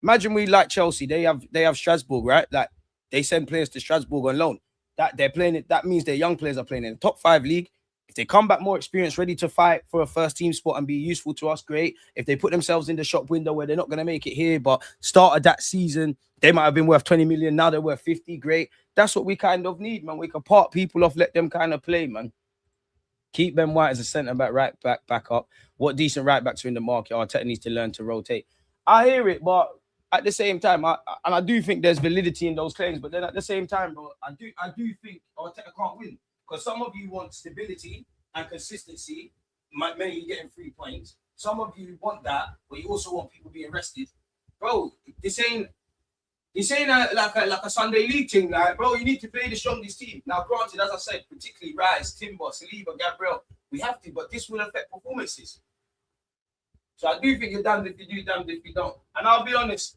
Imagine we like Chelsea. They have Strasbourg, right? Like they send players to Strasbourg on loan. That they're playing it. That means their young players are playing in the top 5 league. If they come back more experienced, ready to fight for a first team spot and be useful to us, great. If they put themselves in the shop window where they're not going to make it here, but started that season, they might have been worth 20 million. Now they're worth 50. Great. That's what we kind of need, man. We can part people off, let them kind of play, man. Keep Ben White as a centre back, right back up. What decent right backs are in the market? Arteta needs to learn to rotate. I hear it, but at the same time, I do think there's validity in those claims. But then at the same time, bro, I do think Arteta can't win. Because some of you want stability and consistency, mainly getting 3 points. Some of you want that, but you also want people being rested. Bro, this ain't like a Sunday league thing. Like, bro, you need to play the strongest team. Now, granted, as I said, particularly Rice, Timber, Saliba, Gabriel, we have to, but this will affect performances. So I do think you're damned if you do, damned if you don't. And I'll be honest,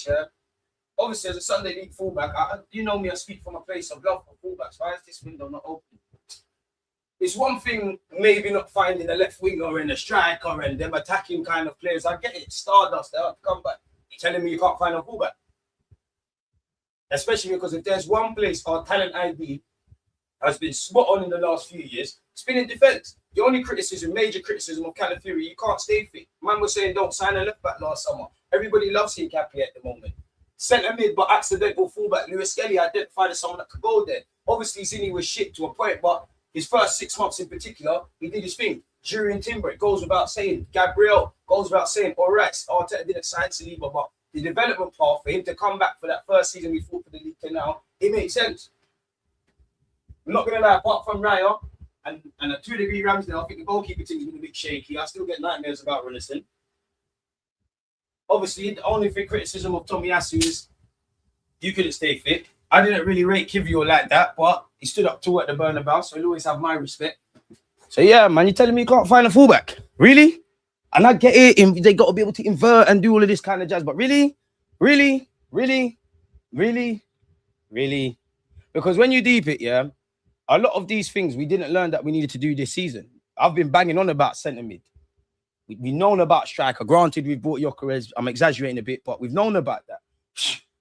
yeah. Obviously, as a Sunday league fullback, you know me, I speak from a place of love for fullbacks. Why is this window not open? It's one thing maybe not finding a left winger and a striker and them attacking kind of players. I get it. Stardust, they have to come back. You're telling me you can't find a fullback? Especially because if there's one place our talent ID has been spot on in the last few years, it's been in defence. The only major criticism of Calafiori, you can't stay fit. Man was saying don't sign a left back last summer. Everybody loves him, Cappy, at the moment. Centre mid, but accidental fullback. Lewis Kelly identified as someone that could go there. Obviously, Zinni was shit to a point, but his first 6 months in particular, he did his thing. During Timber, it goes without saying. Gabriel goes without saying. All right, Arteta didn't sign Saliba, but the development path for him to come back for that first season we fought for the league to now, it makes sense. I'm not going to lie, apart from Raya and a 2-degree Ramsdale, I think the goalkeeper thing's been a bit shaky. I still get nightmares about Runnison. Obviously, the only thing criticism of Tomiyasu is you couldn't stay fit. I didn't really rate Kivio like that, but he stood up to at the Bernabeu, so he'll always have my respect. So yeah, man, you're telling me you can't find a fullback? Really? And I get it, they got to be able to invert and do all of this kind of jazz, but really? Because when you deep it, yeah, a lot of these things we didn't learn that we needed to do this season. I've been banging on about centre mid. We've known about striker. Granted, we've bought Gyökeres. I'm exaggerating a bit, but we've known about that.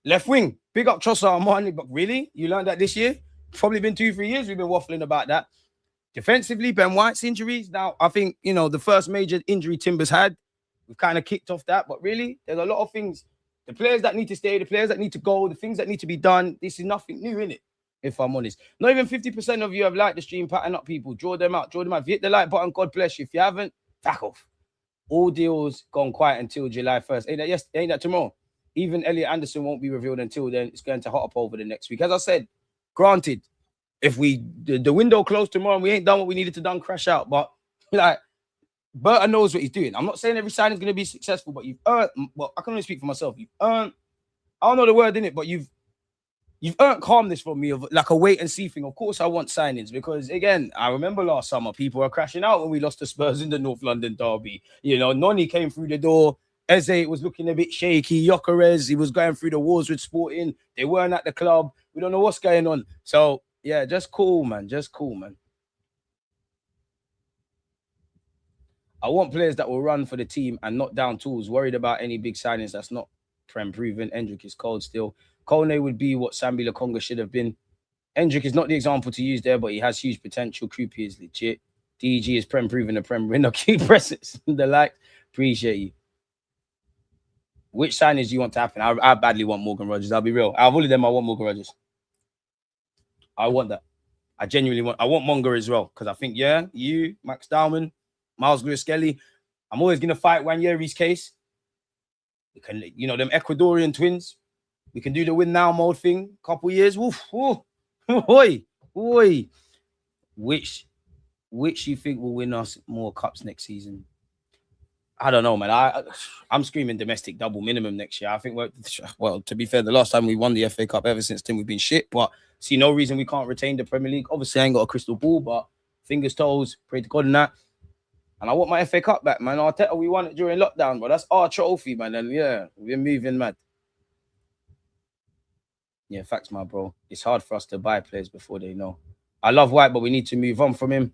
Left wing, big up Trossard and Marley, but really? You learned that this year? Probably been 2-3 years we've been waffling about that. Defensively, Ben White's injuries. Now, I think, the first major injury Timber's had, we've kind of kicked off that. But really, there's a lot of things. The players that need to stay, the players that need to go, the things that need to be done. This is nothing new, innit? If I'm honest. Not even 50% of you have liked the stream. Pattern up, people. Draw them out. If you hit the like button, God bless you. If you haven't, back off. All deals gone quiet until July 1st. Ain't that tomorrow? Even Elliot Anderson won't be revealed until then. It's going to hot up over the next week. As I said, granted, if the window closed tomorrow and we ain't done what we needed to done, crash out. But like, Burton knows what he's doing. I'm not saying every signing is going to be successful, but you've earned. Well, I can only speak for myself. You've earned. I don't know the word in it, but you've earned calmness from me of like a wait and see thing. Of course, I want signings because again, I remember last summer people were crashing out when we lost to Spurs in the North London derby. Noni came through the door. Eze was looking a bit shaky. Gyökeres, he was going through the wars with Sporting. They weren't at the club. We don't know what's going on. So yeah, just cool, man. I want players that will run for the team and not down tools. Worried about any big signings that's not Prem proven. Endrick is cold still. Kone would be what Sambi Lokonga should have been. Endrick is not the example to use there, but he has huge potential. Krupi is legit. DG is Prem proven the Prem winner. Keep presses. The like. Appreciate you. Which signings do you want to happen? I badly want Morgan Rogers. I'll be real. Out of all of them, I want Morgan Rogers. I want that. I genuinely want. I want Monger as well because I think you, Max Dowman, Miles Lewis-Skelly. I'm always gonna fight Wanyeri's case. We can, them Ecuadorian twins. We can do the win now mode thing. Couple years. Woof. Oi. Which you think will win us more cups next season? I don't know, man. I'm screaming domestic double minimum next year. I think well, to be fair, the last time we won the FA Cup ever since then we've been shit. But see no reason we can't retain the Premier League. Obviously, I ain't got a crystal ball, but fingers, toes, pray to God in that. And I want my FA Cup back, man. Arteta, we won it during lockdown, but that's our trophy, man. And yeah, we're moving mad. Yeah, facts, my bro. It's hard for us to buy players before they know. I love White, but we need to move on from him.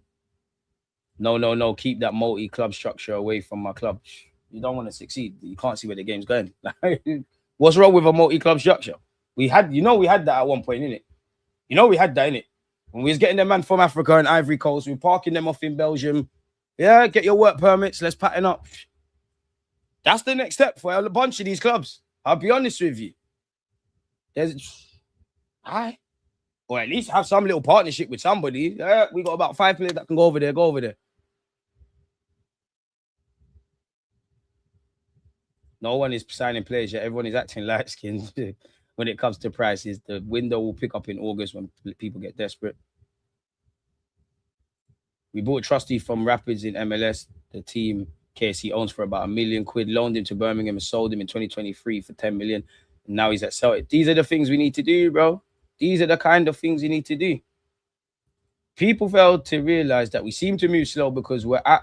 No. Keep that multi-club structure away from my club. You don't want to succeed. You can't see where the game's going. What's wrong with a multi-club structure? We had that at one point, innit? We had that, innit? When we was getting them man from Africa and Ivory Coast, we were parking them off in Belgium. Yeah, get your work permits. Let's pattern up. That's the next step for a bunch of these clubs. I'll be honest with you. Or at least have some little partnership with somebody. Yeah, we got about 5 players that can go over there. Go over there. No one is signing players yet. Everyone is acting light-skinned when it comes to prices. The window will pick up in August when people get desperate. We bought Trusty from Rapids in MLS. The team KSC owns for about £1 million, loaned him to Birmingham and sold him in 2023 for 10 million. And now he's at Celtic. These are the things we need to do, bro. These are the kind of things you need to do. People fail to realize that we seem to move slow because we're at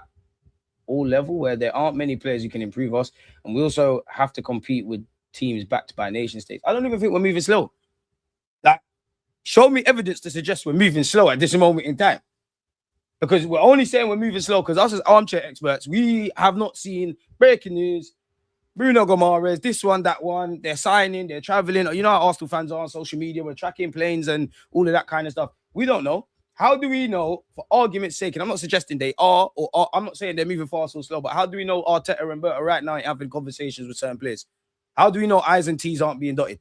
all level where there aren't many players who can improve us. And we also have to compete with teams backed by nation states. I don't even think we're moving slow. Like, show me evidence to suggest we're moving slow at this moment in time. Because we're only saying we're moving slow because us as armchair experts, we have not seen breaking news. Bruno Guimarães, this one, that one, they're signing, they're traveling. You know how Arsenal fans are on social media, we're tracking planes and all of that kind of stuff. We don't know. How do we know, for argument's sake, and I'm not suggesting they are, or I'm not saying they're moving fast or slow, but how do we know Arteta and Berta right now ain't having conversations with certain players? How do we know I's and T's aren't being dotted?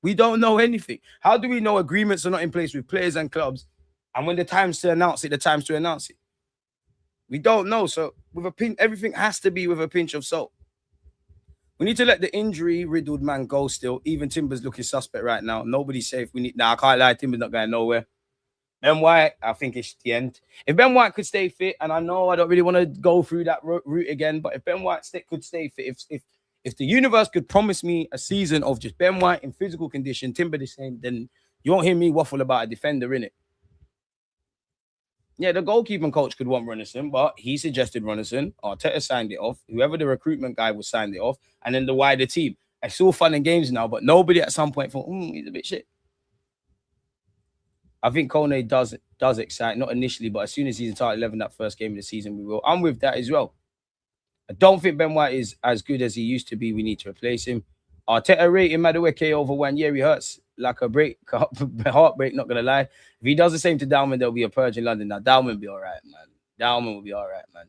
We don't know anything. How do we know agreements are not in place with players and clubs? And when the time's to announce it, the time's to announce it. We don't know. So with everything has to be with a pinch of salt. We need to let the injury-riddled man go still. Even Timber's looking suspect right now. Nobody's safe. I can't lie. Timber's not going nowhere. Ben White, I think it's the end. If Ben White could stay fit, and I know I don't really want to go through that route again, but if Ben White could stay fit, if the universe could promise me a season of just Ben White in physical condition, Timber the same, then you won't hear me waffle about a defender, innit? Yeah, the goalkeeping coach could want Runnison, but he suggested Runnison. Arteta signed it off. Whoever the recruitment guy was signed it off. And then the wider team. It's all fun and games now, but nobody at some point thought, he's a bit shit. I think Kone does excite, not initially, but as soon as he's in started 11 that first game of the season, we will. I'm with that as well. I don't think Ben White is as good as he used to be. We need to replace him. Arteta rating Madueke over 1 year. He hurts like a heartbreak, not going to lie. If he does the same to Dalman, there'll be a purge in London. Now, Dalman will be all right, man. Dalman will be all right, man.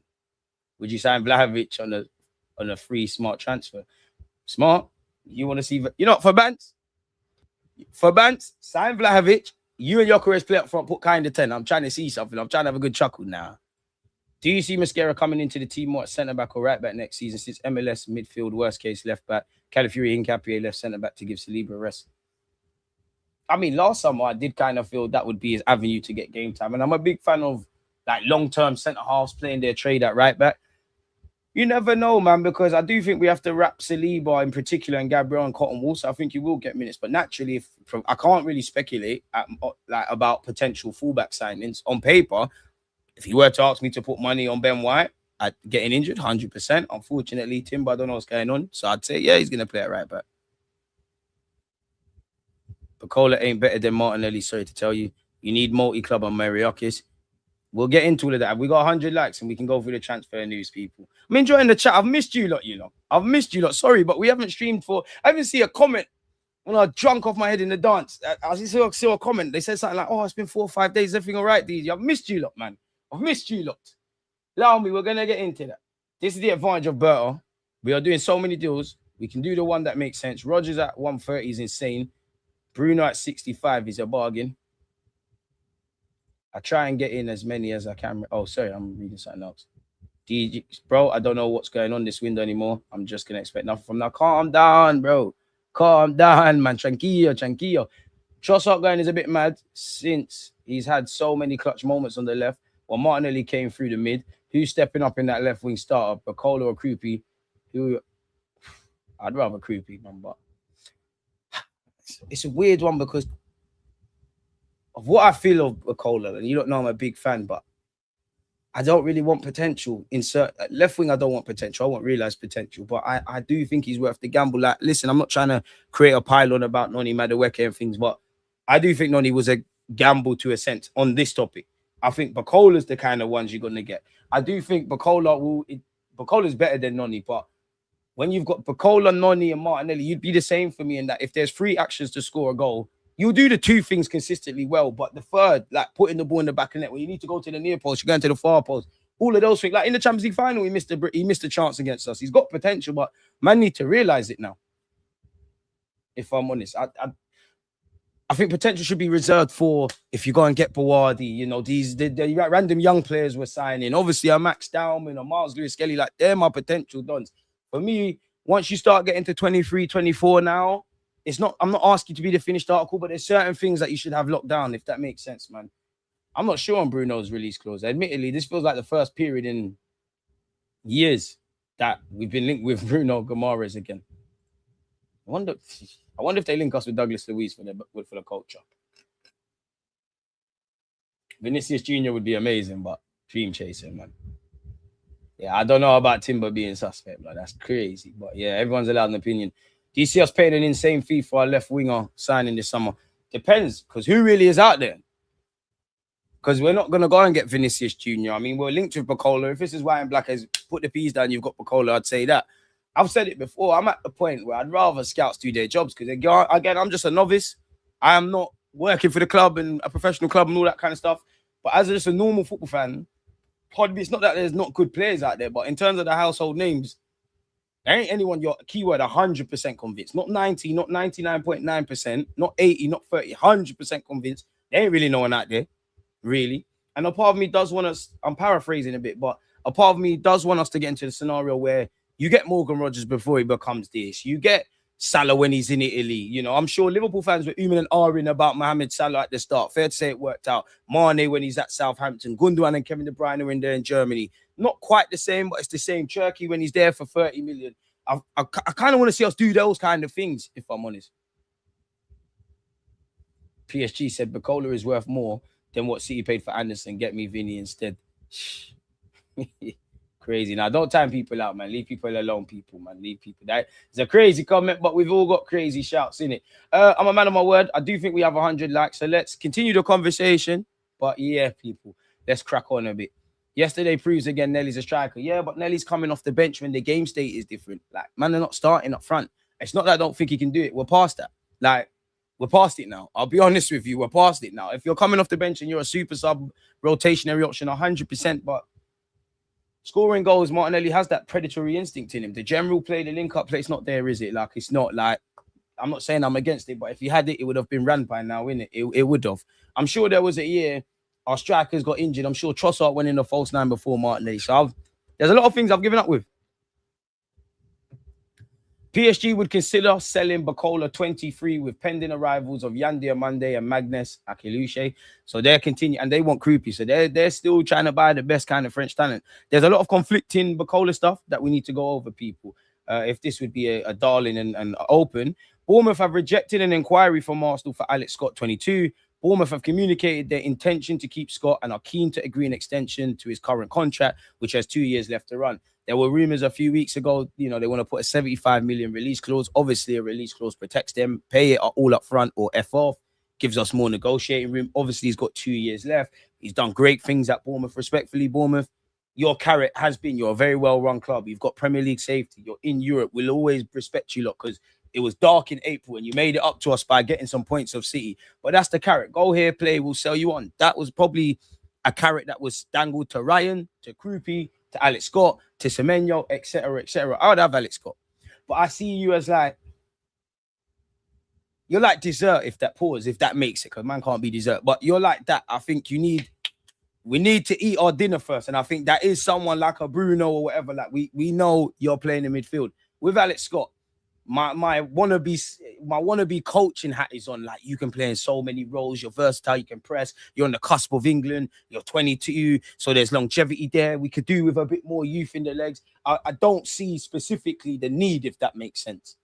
Would you sign Vlahovic on a free smart transfer? Smart? You want to see... for Bants, sign Vlahovic. You and Gyökeres play up front, put kind of 10. I'm trying to see something. I'm trying to have a good chuckle now. Do you see Mosquera coming into the team more at centre-back or right-back next season since MLS midfield, worst case, left-back, Calafiori, Hincapié, left centre-back to give Saliba a rest? I mean, last summer, I did kind of feel that would be his avenue to get game time. And I'm a big fan of like long-term centre-halves playing their trade at right-back. You never know, man, because I do think we have to wrap Saliba in particular and Gabriel and Cotton Wool. So I think he will get minutes. But naturally, I can't really speculate about potential fullback signings. On paper, if you were to ask me to put money on Ben White at getting injured, 100%. Unfortunately, Timber, I don't know what's going on. So I'd say, yeah, he's going to play at right-back. Barcola ain't better than Martinelli, sorry to tell you. You need multi-club on Mariakis. We'll get into all of that. We got 100 likes and we can go through the transfer news, people. I'm enjoying the chat. I've missed you lot, I've missed you lot. Sorry, but we haven't streamed I haven't seen a comment when I was drunk off my head in the dance. I saw a comment. They said something like, it's been 4 or 5 days. Everything all right, DZ? I've missed you lot, man. I've missed you lot. Allow me. We're going to get into that. This is the advantage of Berta. We are doing so many deals. We can do the one that makes sense. Rogers at 130 is insane. Bruno at 65 is a bargain. I try and get in as many as I can. Oh, sorry, I'm reading something else. DJ, bro, I don't know what's going on this window anymore. I'm just going to expect nothing from now. Calm down, bro. Calm down, man. Tranquillo. Trossard going is a bit mad since he's had so many clutch moments on the left. While Martinelli came through the mid. Who's stepping up in that left wing starter? Barcola or Krupi? Who I'd rather Creepy, man, but it's a weird one because of what I feel of Barcola, and you don't know I'm a big fan, but I don't really want potential. Left wing, I don't want potential. I want realized potential, but I do think he's worth the gamble. Like, listen, I'm not trying to create a pylon about Noni Madueke and things, but I do think Noni was a gamble to a sense on this topic. I think Barcola's the kind of ones you're going to get. I do think Barcola's better than Noni, but when you've got Barcola, Noni, and Martinelli, you'd be the same for me in that if there's 3 actions to score a goal, you'll do the 2 things consistently well, but the third, like putting the ball in the back of the net, when you need to go to the near post, you're going to the far post. All of those things, like in the Champions League final, he missed a chance against us. He's got potential, but man need to realize it now. If I'm honest, I think potential should be reserved for if you go and get Bawardi, you know, the random young players we're signing. Obviously, a Max Dowman or Miles Lewis-Skelly, like they're my potential dons. For me, once you start getting to 23, 24 now, I'm not asking to be the finished article, but there's certain things that you should have locked down, if that makes sense, man. I'm not sure on Bruno's release clause. Admittedly, this feels like the first period in years that we've been linked with Bruno Guimarães again. I wonder if they link us with Douglas Luiz for the culture. Vinicius Jr. would be amazing, but dream chasing, man. Yeah, I don't know about Timber being suspect, but that's crazy. But yeah, everyone's allowed an opinion. Do you see us paying an insane fee for our left winger signing this summer? Depends, because who really is out there? Because we're not going to go and get Vinicius Jr. I mean, we're linked with Barcola. If this is why Black has put the peas down, you've got Barcola, I'd say that. I've said it before. I'm at the point where I'd rather scouts do their jobs because, again, I'm just a novice. I am not working for the club and a professional club and all that kind of stuff. But as just a normal football fan, it's not that there's not good players out there, but in terms of the household names, there ain't anyone your keyword 100% convinced. Not 90, not 99.9%, not 80, not 30, 100% convinced. There ain't really no one out there, really. And a part of me does want us, I'm paraphrasing a bit, but a part of me does want us to get into the scenario where you get Morgan Rogers before he becomes this. You get Salah when he's in Italy. You know, I'm sure Liverpool fans were umming and ahhing about Mohamed Salah at the start. Fair to say it worked out. Mane when he's at Southampton. Gundogan and Kevin De Bruyne are in there in Germany. Not quite the same, but it's the same. Turkey when he's there for 30 million. I kind of want to see us do those kind of things, if I'm honest. PSG said Barcola is worth more than what City paid for Anderson. Get me Vinny instead. Crazy. Now, don't time people out, man. Leave people alone, people, man. Leave people. That is a crazy comment, but we've all got crazy shouts in it. I'm a man of my word. I do think we have 100 likes, so let's continue the conversation. But yeah, people, let's crack on a bit. Yesterday proves again Nelly's a striker. Yeah, but Nelly's coming off the bench when the game state is different. Like, man, they're not starting up front. It's not that I don't think he can do it. We're past that. Like, we're past it now. I'll be honest with you. We're past it now. If you're coming off the bench and you're a super sub rotationary option, 100%, but scoring goals, Martinelli has that predatory instinct in him. The general play, the link-up play, it's not there, is it? Like, it's not like, I'm not saying I'm against it, but if he had it, it would have been run by now, innit? It would have. I'm sure there was a year our strikers got injured. I'm sure Trossard went in the false 9 before Martinelli. So there's a lot of things I've given up with. PSG would consider selling Barcola 23 with pending arrivals of Yan Diomande and Magnus Akiluche. So they're continuing, and they want Krupi. So they're still trying to buy the best kind of French talent. There's a lot of conflicting Barcola stuff that we need to go over, people. If this would be a darling and open. Bournemouth have rejected an inquiry from Arsenal for Alex Scott, 22. Bournemouth have communicated their intention to keep Scott and are keen to agree an extension to his current contract, which has 2 years left to run. There were rumors a few weeks ago, you know, they want to put a 75 million release clause. Obviously, a release clause protects them. Pay it all up front or F off. Gives us more negotiating room. Obviously, he's got 2 years left. He's done great things at Bournemouth. Respectfully, Bournemouth, your carrot has been, you're a very well-run club. You've got Premier League safety. You're in Europe. We'll always respect you lot because it was dark in April and you made it up to us by getting some points of City. But that's the carrot. Go here, play, we'll sell you on. That was probably a carrot that was dangled to Ryan, to Krupi, to Alex Scott, to Semenyo, etc., etc. I would have Alex Scott. But I see you as like, you're like dessert if that makes it, because man can't be dessert. But you're like that. I think we need to eat our dinner first. And I think that is someone like a Bruno or whatever. Like we know you're playing in midfield. With Alex Scott, my wannabe, my wannabe coaching hat is on. Like, you can play in so many roles. You're versatile. You can press. You're on the cusp of England. You're 22, so there's longevity there. We could do with a bit more youth in the legs. I don't see specifically the need, if that makes sense.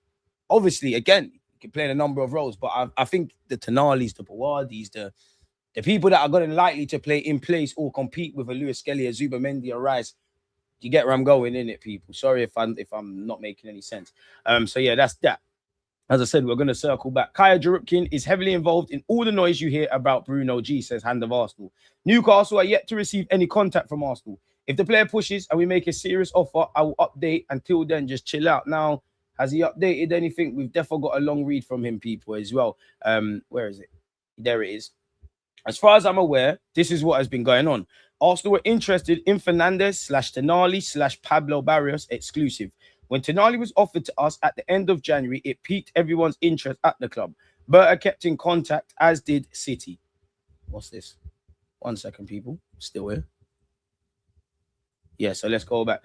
Obviously, again, you can play in a number of roles, but I think the Tenalis, the Bawadis, the people that are going to likely to play in place or compete with a Lewis Skelly, a Zubamendi, or Rice. You get where I'm going, in it, people. Sorry if I'm not making any sense. So yeah, that's that. As I said, we're going to circle back. Kaya Jarupkin is heavily involved in all the noise you hear about Bruno G, says Hand of Arsenal. Newcastle are yet to receive any contact from Arsenal. If the player pushes and we make a serious offer, I will update. Until then, just chill out. Now, has he updated anything? We've definitely got a long read from him, people, as well. Where is it? There it is. As far as I'm aware, this is what has been going on. Arsenal were interested in Fernandes/Tenali/Pablo Barrios exclusive. When Tenali was offered to us at the end of January, it piqued everyone's interest at the club. Berta kept in contact, as did City. What's this? 1 second, people. Still here. Yeah, so let's go back.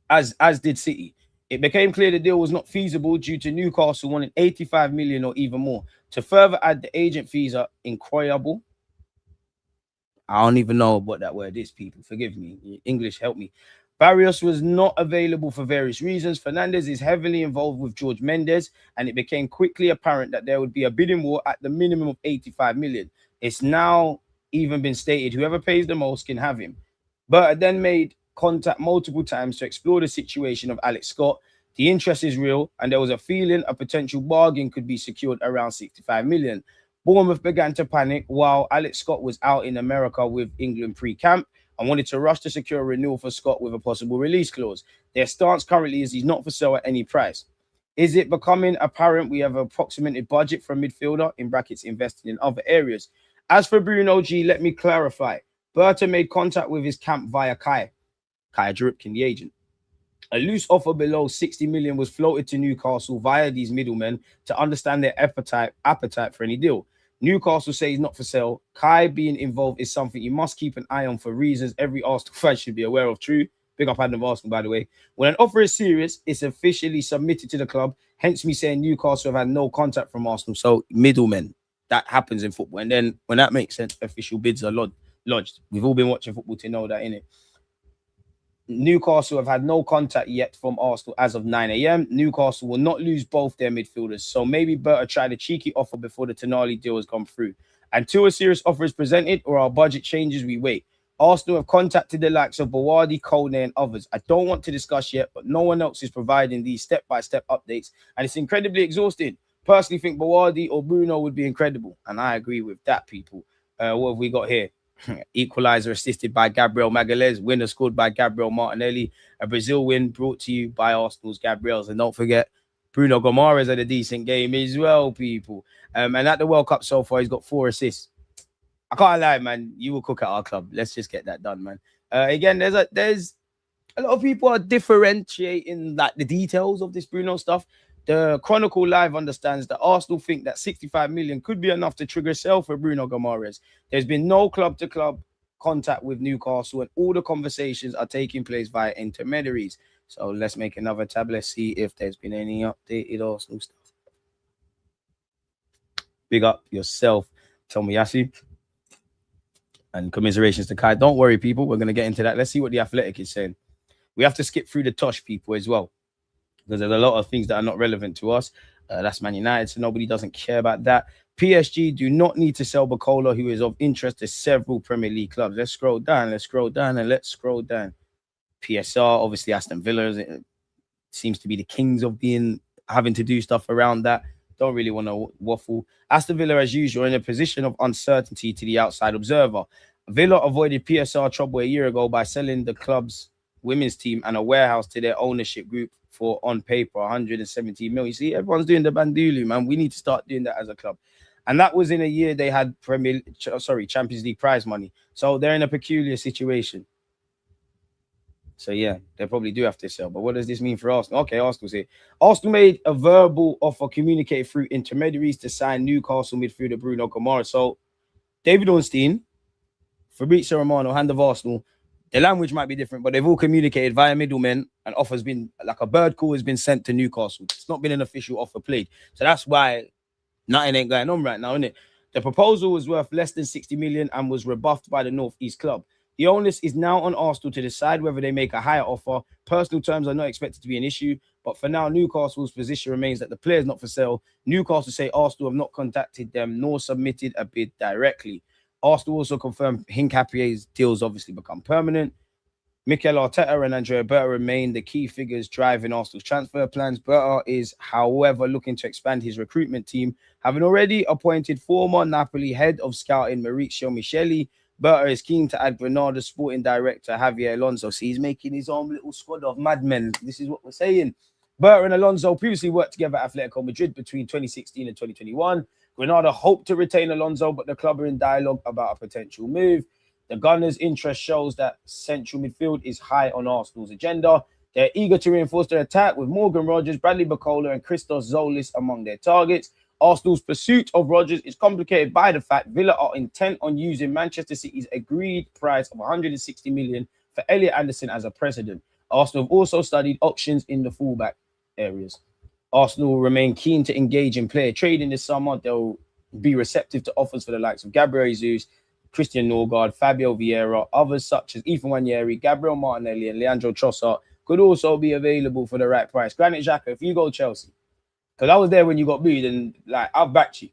As did City. It became clear the deal was not feasible due to Newcastle wanting 85 million or even more. To further add, the agent fees are incroyable. I don't even know what that word is, people. Forgive me. English, help me. Barrios was not available for various reasons. Fernandes is heavily involved with George Mendes, and it became quickly apparent that there would be a bidding war at the minimum of 85 million. It's now even been stated whoever pays the most can have him. Berta then made contact multiple times to explore the situation of Alex Scott. The interest is real, and there was a feeling a potential bargain could be secured around 65 million. Bournemouth began to panic while Alex Scott was out in America with England pre-camp and wanted to rush to secure a renewal for Scott with a possible release clause. Their stance currently is he's not for sale at any price. Is it becoming apparent we have an approximated budget for a midfielder, in brackets invested in other areas? As for Bruno G, let me clarify. Berta made contact with his camp via Kaya Jarupkin, the agent. A loose offer below 60 million was floated to Newcastle via these middlemen to understand their appetite for any deal. Newcastle say he's not for sale. Kai being involved is something you must keep an eye on for reasons every Arsenal fan should be aware of. True. Big up Hand of Arsenal, by the way. When an offer is serious, it's officially submitted to the club. Hence me saying Newcastle have had no contact from Arsenal. So middlemen, that happens in football. And then when that makes sense, official bids are lodged. We've all been watching football to know that, innit? Newcastle have had no contact yet from Arsenal as of 9 a.m. Newcastle will not lose both their midfielders, so maybe Berta tried a cheeky offer before the Tenali deal has gone through. Until a serious offer is presented or our budget changes, we wait. Arsenal have contacted the likes of Bawadi, Kone, and others. I don't want to discuss yet, but no one else is providing these step-by-step updates, and it's incredibly exhausting. Personally, think Bawadi or Bruno would be incredible, and I agree with that, people. What have we got here? Equalizer assisted by Gabriel Magalhaes, winner scored by Gabriel Martinelli, a Brazil win brought to you by Arsenal's Gabriels. And don't forget, Bruno Guimarães had a decent game as well, people. And at the World Cup so far, he's got 4 assists. I can't lie, man. You will cook at our club. Let's just get that done, man. Again, there's a lot of people are differentiating like the details of this Bruno stuff. The Chronicle Live understands that Arsenal think that 65 million could be enough to trigger a sale for Bruno Guimarães. There's been no club-to-club contact with Newcastle, and all the conversations are taking place via intermediaries. So let's make another tab. Let's see if there's been any updated Arsenal stuff. Big up yourself, Tomoyasu. And commiserations to Kai. Don't worry, people. We're going to get into that. Let's see what the Athletic is saying. We have to skip through the Tosh people as well, because there's a lot of things that are not relevant to us. That's Man United, so nobody doesn't care about that. PSG do not need to sell Barcola, who is of interest to several Premier League clubs. Let's scroll down, and let's scroll down. PSR, obviously Aston Villa seems to be the kings of having to do stuff around that. Don't really want to waffle. Aston Villa, as usual, in a position of uncertainty to the outside observer. Villa avoided PSR trouble a year ago by selling the club's women's team and a warehouse to their ownership group for, on paper, 170 million. You see, everyone's doing the bandulu, man. We need to start doing that as a club. And that was in a year they had Champions League prize money. So they're in a peculiar situation. So yeah, they probably do have to sell. But what does this mean for Arsenal? Okay, Arsenal's here. Arsenal made a verbal offer communicated through intermediaries to sign Newcastle midfielder Bruno Guimarães. So David Ornstein, Fabrizio Romano, Hand of Arsenal, The language might be different, but they've all communicated via middlemen, and offers been like a bird call has been sent to Newcastle. It's not been an official offer played. So that's why nothing ain't going on right now, innit? The proposal was worth less than 60 million and was rebuffed by the North East club. The onus is now on Arsenal to decide whether they make a higher offer. Personal terms are not expected to be an issue, but for now, Newcastle's position remains that the player is not for sale. Newcastle say Arsenal have not contacted them nor submitted a bid directly. Arsenal also confirmed Hincapie's deals obviously become permanent. Mikel Arteta and Andrea Berta remain the key figures driving Arsenal's transfer plans. Berta is, however, looking to expand his recruitment team, having already appointed former Napoli head of scouting Maurizio Micheli. Berta is keen to add Granada's sporting director Javier Alonso. So he's making his own little squad of madmen. This is what we're saying. Berta and Alonso previously worked together at Atletico Madrid between 2016 and 2021. Granada hoped to retain Alonso, but the club are in dialogue about a potential move. The Gunners' interest shows that central midfield is high on Arsenal's agenda. They're eager to reinforce their attack with Morgan Rogers, Bradley Barcola, and Christos Zolis among their targets. Arsenal's pursuit of Rogers is complicated by the fact Villa are intent on using Manchester City's agreed price of 160 million for Elliot Anderson as a precedent. Arsenal have also studied options in the fullback areas. Arsenal remain keen to engage in player trading this summer. They'll be receptive to offers for the likes of Gabriel Jesus, Christian Norgard, Fabio Vieira, others such as Ethan Wanyeri, Gabriel Martinelli, and Leandro Trossard could also be available for the right price. Granit Xhaka, if you go Chelsea, because I was there when you got booed, and like I've backed you,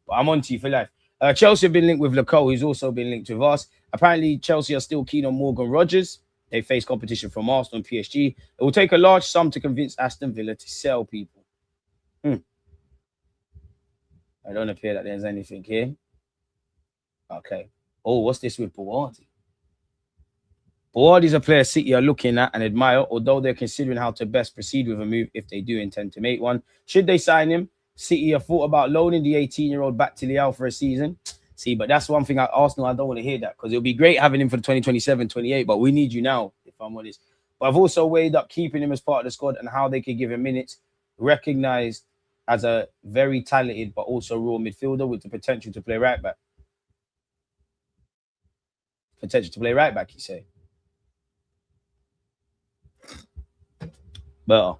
but I'm on to you for life. Chelsea have been linked with Lecaux, who's also been linked with us. Apparently, Chelsea are still keen on Morgan Rogers. They face competition from Arsenal and PSG. It will take a large sum to convince Aston Villa to sell people. I don't appear that there's anything here. Okay. Oh, what's this with Bawardi? Bawardi's a player City are looking at and admire, although they're considering how to best proceed with a move if they do intend to make one. Should they sign him, City have thought about loaning the 18-year-old back to Leal for a season. See, but that's one thing at Arsenal, I don't want to hear that, because it'll be great having him for the 2027-28, but we need you now, if I'm honest. But I've also weighed up keeping him as part of the squad and how they could give him minutes, recognized as a very talented but also raw midfielder with the potential to play right back. Potential to play right back, you say? Better.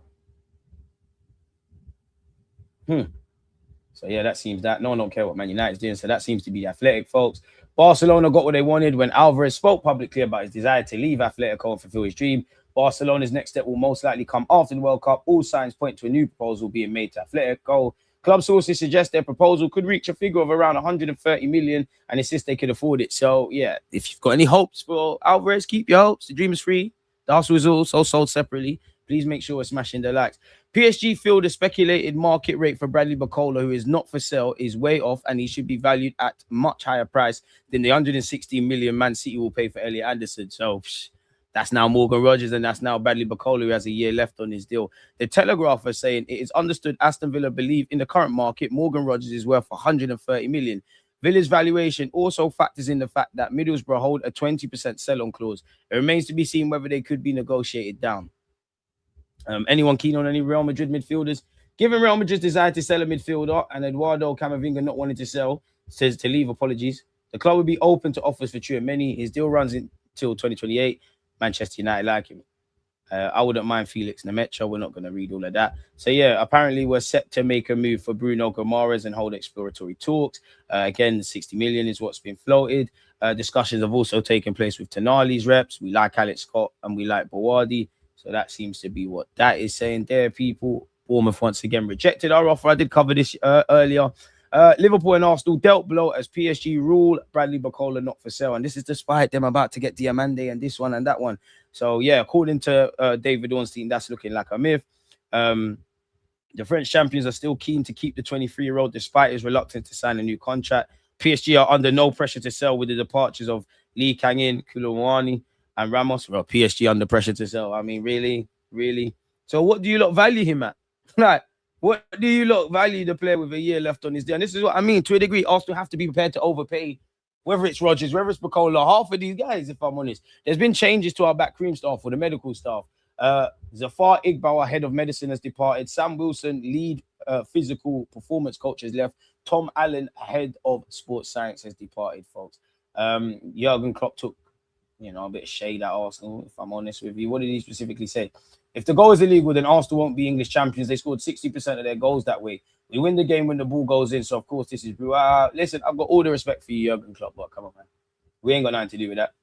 So yeah, that seems that. No one don't care what Man United's doing. So that seems to be Athletic, folks. Barcelona got what they wanted when Alvarez spoke publicly about his desire to leave Atletico and fulfill his dream. Barcelona's next step will most likely come after the World Cup. All signs point to a new proposal being made to Atletico. Club sources suggest their proposal could reach a figure of around 130 million and insist they could afford it. So yeah, if you've got any hopes for Alvarez, keep your hopes. The dream is free. The house was also sold separately. Please make sure we're smashing the likes. PSG feel the speculated market rate for Bradley Barcola, who is not for sale, is way off, and he should be valued at much higher price than the 160 million Man City will pay for Elliot Anderson. So that's now Morgan Rogers, and that's now Bradley Barcola, who has a year left on his deal. The Telegraph are saying it is understood Aston Villa believe in the current market, Morgan Rogers is worth 130 million. Villa's valuation also factors in the fact that Middlesbrough hold a 20% sell-on clause. It remains to be seen whether they could be negotiated down. Anyone keen on any Real Madrid midfielders? Given Real Madrid's desire to sell a midfielder and Eduardo Camavinga not wanting to sell, says to leave, apologies, the club would be open to offers for Tchouaméni. His deal runs until 2028. Manchester United like him. I wouldn't mind Felix Nemecha. We're not going to read all of that. So, yeah, apparently we're set to make a move for Bruno Guimarães and hold exploratory talks. Again, 60 million is what's been floated. Discussions have also taken place with Tonali's reps. We like Alex Scott and we like Bawardi. So that seems to be what that is saying there, people. Bournemouth once again rejected our offer. I did cover this earlier. Liverpool and Arsenal dealt below as PSG rule Bradley Barcola not for sale. And this is despite them about to get Diamande and this one and that one. So, yeah, according to David Ornstein, that's looking like a myth. The French champions are still keen to keep the 23-year-old despite his reluctance to sign a new contract. PSG are under no pressure to sell with the departures of Lee Kang-in, Koulibaly, and Ramos. Well, PSG under pressure to sell. I mean, really? So what do you lot value him at? Like, what do you lot value the player with a year left on his deal? And this is what I mean. To a degree, Arsenal have to be prepared to overpay, whether it's Rodgers, whether it's Barcola, half of these guys, if I'm honest. There's been changes to our backroom staff or the medical staff. Zafar Iqbal, our head of medicine, has departed. Sam Wilson, lead physical performance coach, has left. Tom Allen, head of sports science, has departed, folks. Jurgen Klopp took you know, a bit of shade at Arsenal, if I'm honest with you. What did he specifically say? If the goal is illegal, then Arsenal won't be English champions. They scored 60% of their goals that way. We win the game when the ball goes in. So, of course, this is blue. Listen, I've got all the respect for you, Jurgen Klopp, but come on, man. We ain't got nothing to do with that.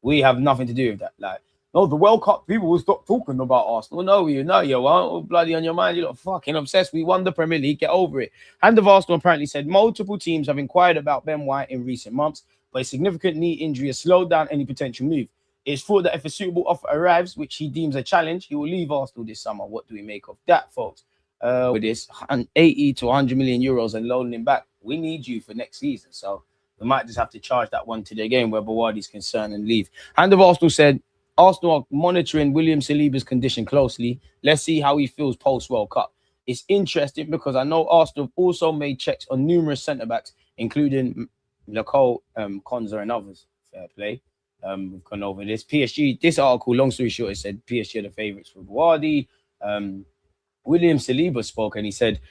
We have nothing to do with that. Like, no, the World Cup people will stop talking about Arsenal. No, you know, you won't. Bloody on your mind. You're fucking obsessed. We won the Premier League. Get over it. Hand of Arsenal apparently said multiple teams have inquired about Ben White in recent months, but a significant knee injury has slowed down any potential move. It's thought that if a suitable offer arrives, which he deems a challenge, he will leave Arsenal this summer. What do we make of that, folks? With this 80 to 100 million euros and loaning him back, we need you for next season. So we might just have to charge that one to the game where Bawardi's concerned and leave. Hand of Arsenal said, Arsenal are monitoring William Saliba's condition closely. Let's see how he feels post-World Cup. It's interesting because I know Arsenal have also made checks on numerous centre-backs, including Nicole Konza and others. Fair play. We've gone over this. PSG, this article, long story short, it said PSG are the favourites for Bawardi. William Saliba spoke and he said,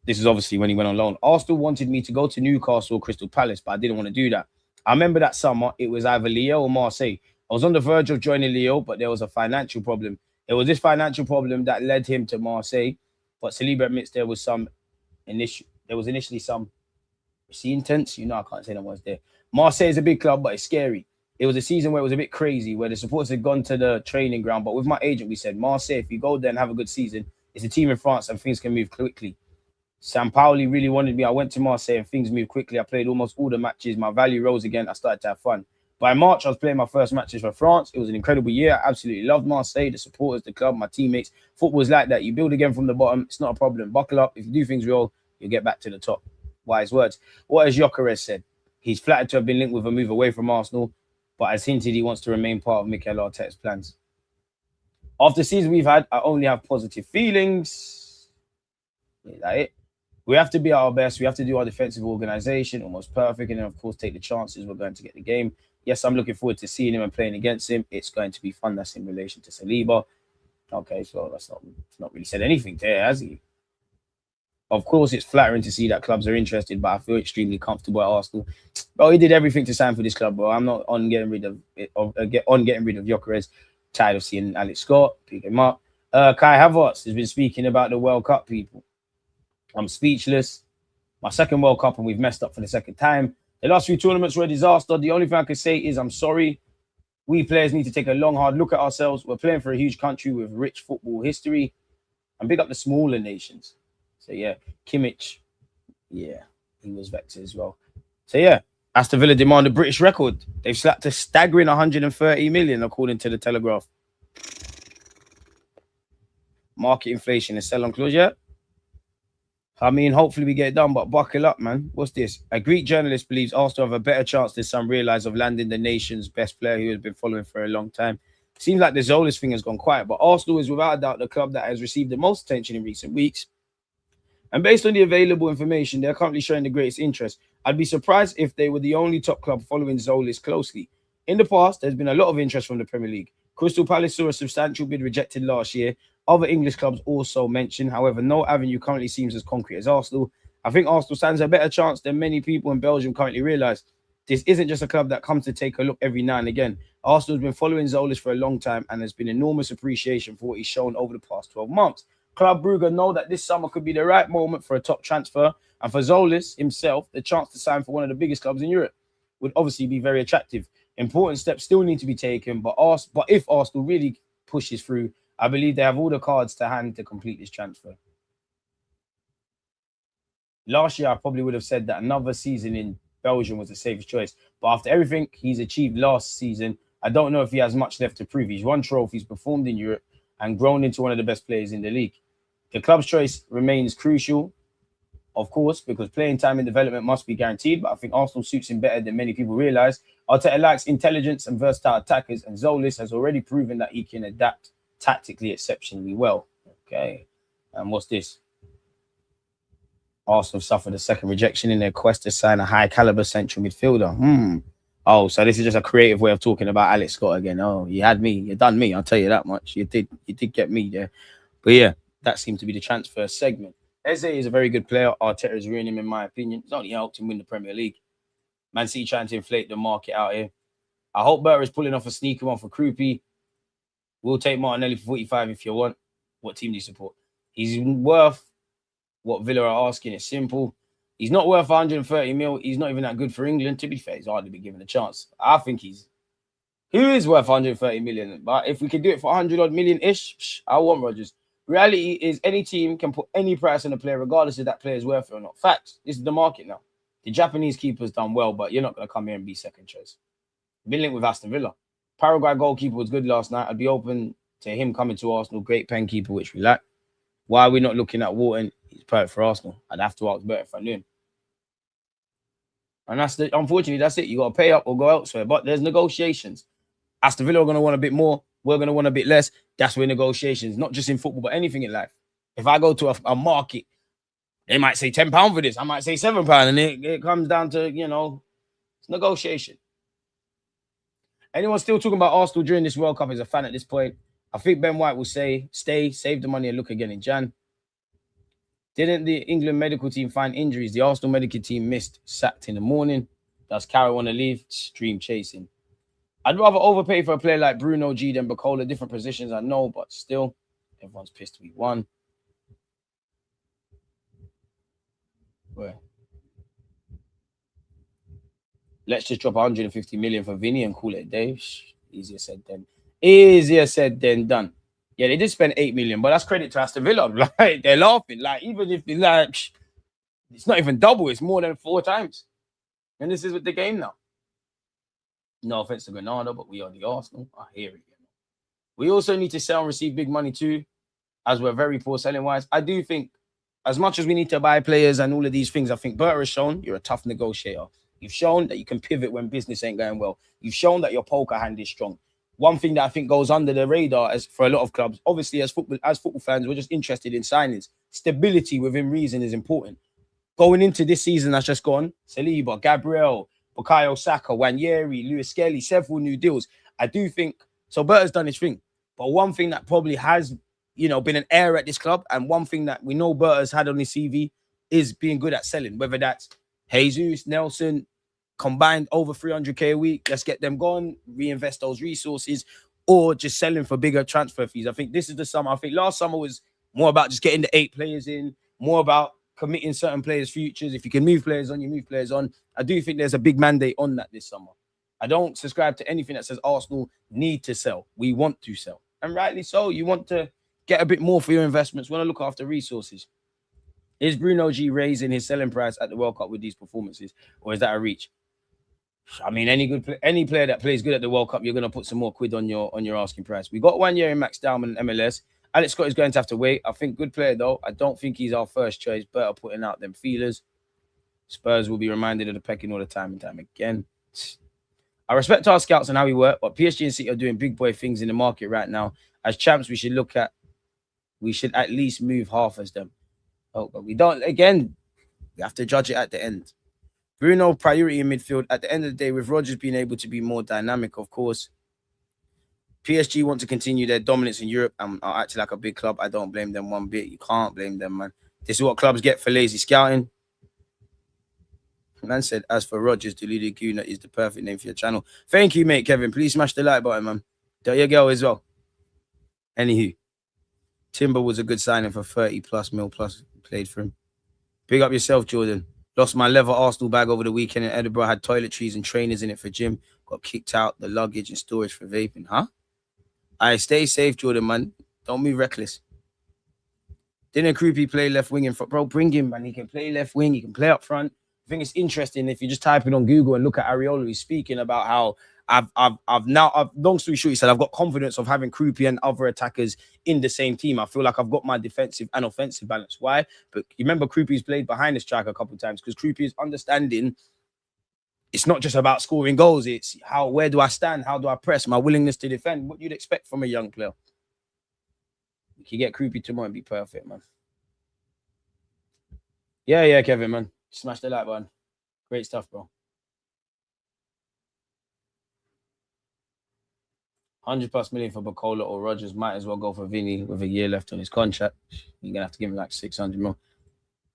this is obviously when he went on loan, Arsenal wanted me to go to Newcastle or Crystal Palace, but I didn't want to do that. I remember that summer, it was either Lyon or Marseille. I was on the verge of joining Lyon, but there was a financial problem. It was this financial problem that led him to Marseille, but Saliba admits there was initially some intense. You know, I can't say that was there. Marseille is a big club, but it's scary. It was a season where it was a bit crazy, where the supporters had gone to the training ground. But with my agent, we said, Marseille, if you go there and have a good season, it's a team in France and things can move quickly. Sampaoli really wanted me. I went to Marseille and things moved quickly. I played almost all the matches. My value rose again. I started to have fun. By March, I was playing my first matches for France. It was an incredible year. I absolutely loved Marseille, the supporters, the club, my teammates. Football is like that. You build again from the bottom. It's not a problem. Buckle up. If you do things well, you'll get back to the top. Wise words. What has Gyökeres said? He's flattered to have been linked with a move away from Arsenal, but has hinted he wants to remain part of Mikel Arteta's plans. After the season we've had, I only have positive feelings. Is that it? We have to be our best. We have to do our defensive organisation almost perfect, and then, of course, take the chances we're going to get the game. Yes, I'm looking forward to seeing him and playing against him. It's going to be fun. That's in relation to Saliba. Okay, so that's not really said anything there, has he? Of course, it's flattering to see that clubs are interested, but I feel extremely comfortable at Arsenal. Bro, he did everything to sign for this club, bro. I'm not on getting rid of Gyökeres. Tired of seeing Alex Scott pick him up. Kai Havertz has been speaking about the World Cup, people. I'm speechless. My second World Cup, and we've messed up for the second time. The last few tournaments were a disaster. The only thing I can say is I'm sorry. We players need to take a long, hard look at ourselves. We're playing for a huge country with rich football history. And big up the smaller nations. So, yeah, Kimmich, yeah, he was vexed as well. So, yeah, Aston Villa demand a British record. They've slapped a staggering 130 million, according to the Telegraph. Market inflation is sell on close, yeah? I mean, hopefully we get it done, but buckle up, man. What's this? A Greek journalist believes Arsenal have a better chance than some realize of landing the nation's best player who has been following for a long time. Seems like the Zolas thing has gone quiet, but Arsenal is without a doubt the club that has received the most attention in recent weeks. And based on the available information, they're currently showing the greatest interest. I'd be surprised if they were the only top club following Zolis closely. In the past, there's been a lot of interest from the Premier League. Crystal Palace saw a substantial bid rejected last year. Other English clubs also mentioned. However, no avenue currently seems as concrete as Arsenal. I think Arsenal stands a better chance than many people in Belgium currently realise. This isn't just a club that comes to take a look every now and again. Arsenal has been following Zolis for a long time, and there's been enormous appreciation for what he's shown over the past 12 months. Club Brugge know that this summer could be the right moment for a top transfer, and for Zolis himself, the chance to sign for one of the biggest clubs in Europe would obviously be very attractive. Important steps still need to be taken, but if Arsenal really pushes through, I believe they have all the cards to hand to complete this transfer. Last year, I probably would have said that another season in Belgium was the safest choice. But after everything he's achieved last season, I don't know if he has much left to prove. He's won trophies, performed in Europe, and grown into one of the best players in the league. The club's choice remains crucial, of course, because playing time and development must be guaranteed. But I think Arsenal suits him better than many people realise. Arteta likes intelligence and versatile attackers, and Zolis has already proven that he can adapt tactically exceptionally well. Okay. And what's this? Arsenal suffered a second rejection in their quest to sign a high-caliber central midfielder. Oh, so this is just a creative way of talking about Alex Scott again. Oh, you had me. You done me. I'll tell you that much. You did get me there. But yeah, that seemed to be the transfer segment. Eze is a very good player. Arteta is ruining him, in my opinion. It's only helped him win the Premier League. Man City trying to inflate the market out here. I hope Burr is pulling off a sneaker one for Krupi. We'll take Martinelli for 45 if you want. What team do you support? He's worth what Villa are asking. It's simple. He's not worth 130 mil. He's not even that good for England. To be fair, he's hardly been given a chance. I think he is worth 130 million. But if we could do it for 100 odd million-ish, I want Rodgers. Reality is any team can put any price on a player regardless if that player is worth it or not. Facts. This is the market now. The Japanese keeper's done well, but you're not going to come here and be second choice. Been linked with Aston Villa. Paraguay goalkeeper was good last night. I'd be open to him coming to Arsenal. Great pen keeper, which we lack. Why are we not looking at Wharton? He's perfect for Arsenal. I'd have to ask better if I knew him. And unfortunately, that's it. You got to pay up or go elsewhere. But there's negotiations. Aston Villa are going to want a bit more. We're going to want a bit less. That's where negotiations, not just in football, but anything in life. If I go to a market, they might say £10 for this. I might say £7. And it comes down to, it's negotiation. Anyone still talking about Arsenal during this World Cup is a fan at this point. I think Ben White will say, stay, save the money and look again in Jan. Didn't the England medical team find injuries? The Arsenal medical team missed, sacked in the morning. Does Carroll want to leave? Stream chasing. I'd rather overpay for a player like Bruno G than Barcola. Different positions, I know, but still, everyone's pissed we won. Where? Let's just drop 150 million for Vinny and call it a day. Easier said than done. Yeah, they did spend 8 million, but that's credit to Aston Villa. Like, they're laughing. Like, even if they it's not even double, it's more than 4 times. And this is with the game now. No offense to Granada, but we are the Arsenal. I hear it. We also need to sell and receive big money too, as we're very poor selling-wise. I do think, as much as we need to buy players and all of these things, I think Berta has shown you're a tough negotiator. You've shown that you can pivot when business ain't going well. You've shown that your poker hand is strong. One thing that I think goes under the radar as for a lot of clubs, obviously as football fans, we're just interested in signings. Stability within reason is important. Going into this season that's just gone, Saliba, Gabriel, Bukayo Saka, Wanyeri, Lewis Skelly, several new deals. I do think, so Berta's done his thing. But one thing that probably has, been an error at this club, and one thing that we know Berta's had on his CV is being good at selling, whether that's Jesus, Nelson, combined over 300k a week. Let's get them gone, reinvest those resources, or just selling for bigger transfer fees. I think this is the summer. I think last summer was more about just getting the 8 players in, more about committing certain players' futures. If you can move players on, you move players on. I do think there's a big mandate on that this summer. I don't subscribe to anything that says Arsenal need to sell. We want to sell. And rightly so. You want to get a bit more for your investments. Want to look after resources. Is Bruno G raising his selling price at the World Cup with these performances? Or is that a reach? I mean, any player that plays good at the World Cup, you're going to put some more quid on your asking price. We got 1 year in Max Dowman and MLS. Alex Scott is going to have to wait. I think good player, though. I don't think he's our first choice. Better putting out them feelers. Spurs will be reminded of the pecking all the time and time again. I respect our scouts and how we work, but PSG and City are doing big boy things in the market right now. As champs, we should at least move half as them. Oh, but we don't. Again, we have to judge it at the end. Bruno, priority in midfield. At the end of the day, with Rodgers being able to be more dynamic, of course. PSG want to continue their dominance in Europe and are acting like a big club. I don't blame them one bit. You can't blame them, man. This is what clubs get for lazy scouting. Man said, as for Rodgers, Deluded Guna is the perfect name for your channel. Thank you, mate, Kevin. Please smash the like button, man. Tell your girl as well. Anywho, Timber was a good signing for 30 plus mil plus played for him. Big up yourself, Jordan. Lost my leather Arsenal bag over the weekend in Edinburgh. Had toiletries and trainers in it for gym. Got kicked out. The luggage and storage for vaping. Huh? I stay safe, Jordan, man. Don't be reckless. Didn't Krupi play left wing in front? Bro, bring him, man. He can play left wing. He can play up front. I think it's interesting if you just type in on Google and look at Areola. He's speaking about how I've now, long story short, he said, I've got confidence of having Krupi and other attackers in the same team. I feel like I've got my defensive and offensive balance. Why? But you remember Krupi's played behind the striker a couple of times because Krupi is understanding it's not just about scoring goals. It's where do I stand? How do I press? My willingness to defend. What you'd expect from a young player. You can get Krupi tomorrow and be perfect, man. Yeah, Kevin, man. Smash the like button. Great stuff, bro. 100+ million for Barcola or Rodgers. Might as well go for Vinny with a year left on his contract. You're going to have to give him like 600 mil.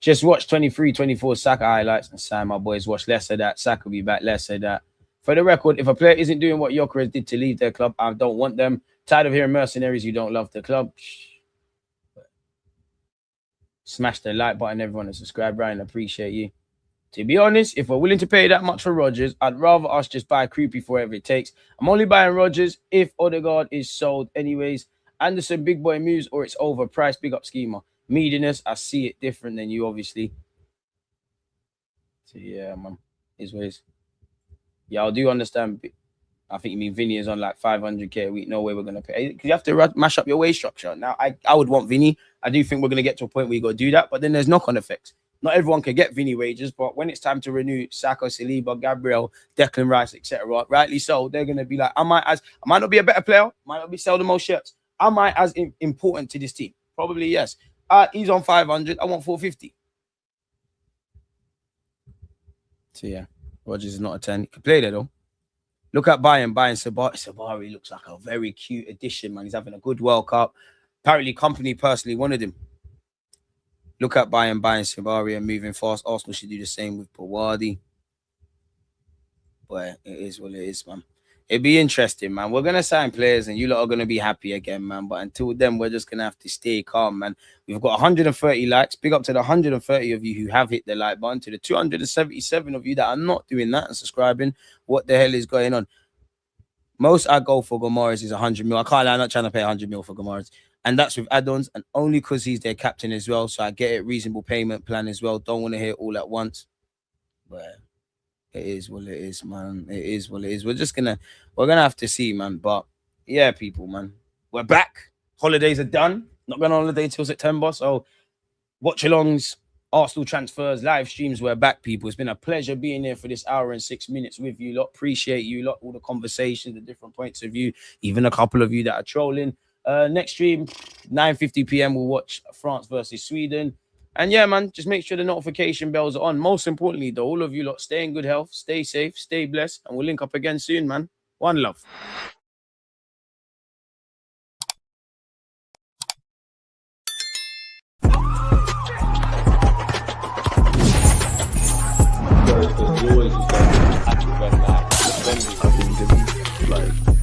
Just watch 23, 24 Saka highlights and sign my boys. Watch less of that. Saka will be back. Less of that. For the record, if a player isn't doing what Gyökeres did to leave their club, I don't want them. Tired of hearing mercenaries who don't love the club. Smash the like button, everyone, and subscribe, Ryan. Appreciate you. To be honest, if we're willing to pay that much for Rodgers, I'd rather us just buy Creepy for whatever it takes. I'm only buying Rodgers if Odegaard is sold anyways. Anderson, big boy moves, or it's overpriced. Big up Schema. Meadiness, I see it different than you, obviously. So, yeah, man. Is what it is. Yeah, I do understand. I think you mean Vinny is on like 500k a week. No way we're going to pay. Because you have to mash up your wage structure. Now, I would want Vinny. I do think we're going to get to a point where you got to do that. But then there's knock-on effects. Not everyone can get Vinny wages, but when it's time to renew Saka, Saliba, Gabriel, Declan Rice, etc., rightly so, they're going to be like, I might not be a better player, might not be sell the most shirts. Am I as important to this team? Probably yes. He's on 500. I want 450. So yeah, Rodgers is not a 10. He can play there though. Look at Bayern. Sabari looks like a very cute addition, man. He's having a good World Cup. Apparently, company personally wanted him. Look at Bayern Sabari and moving fast. Arsenal should do the same with Pawadi. But it is what it is, man. It'd be interesting, man. We're going to sign players and you lot are going to be happy again, man. But until then, we're just going to have to stay calm, man. We've got 130 likes. Big up to the 130 of you who have hit the like button. To the 277 of you that are not doing that and subscribing. What the hell is going on? Most I go for Guimarães is 100 mil. I can't lie, I'm not trying to pay 100 mil for Guimarães. And that's with add-ons and only because he's their captain as well. So I get it, reasonable payment plan as well. Don't want to hear it all at once. But it is what it is, man. It is what it is. We're going to have to see, man. But yeah, people, man. We're back. Holidays are done. Not going on holiday till September. So watch-alongs, Arsenal transfers, live streams, we're back, people. It's been a pleasure being here for this hour and 6 minutes with you lot. Appreciate you lot, all the conversations, the different points of view, even a couple of you that are trolling. Next stream, 9:50 p.m. we'll watch France versus Sweden. And yeah, man, just make sure the notification bells are on. Most importantly, though, all of you lot, stay in good health, stay safe, stay blessed, and we'll link up again soon, man. One love.
Because you always just like, I think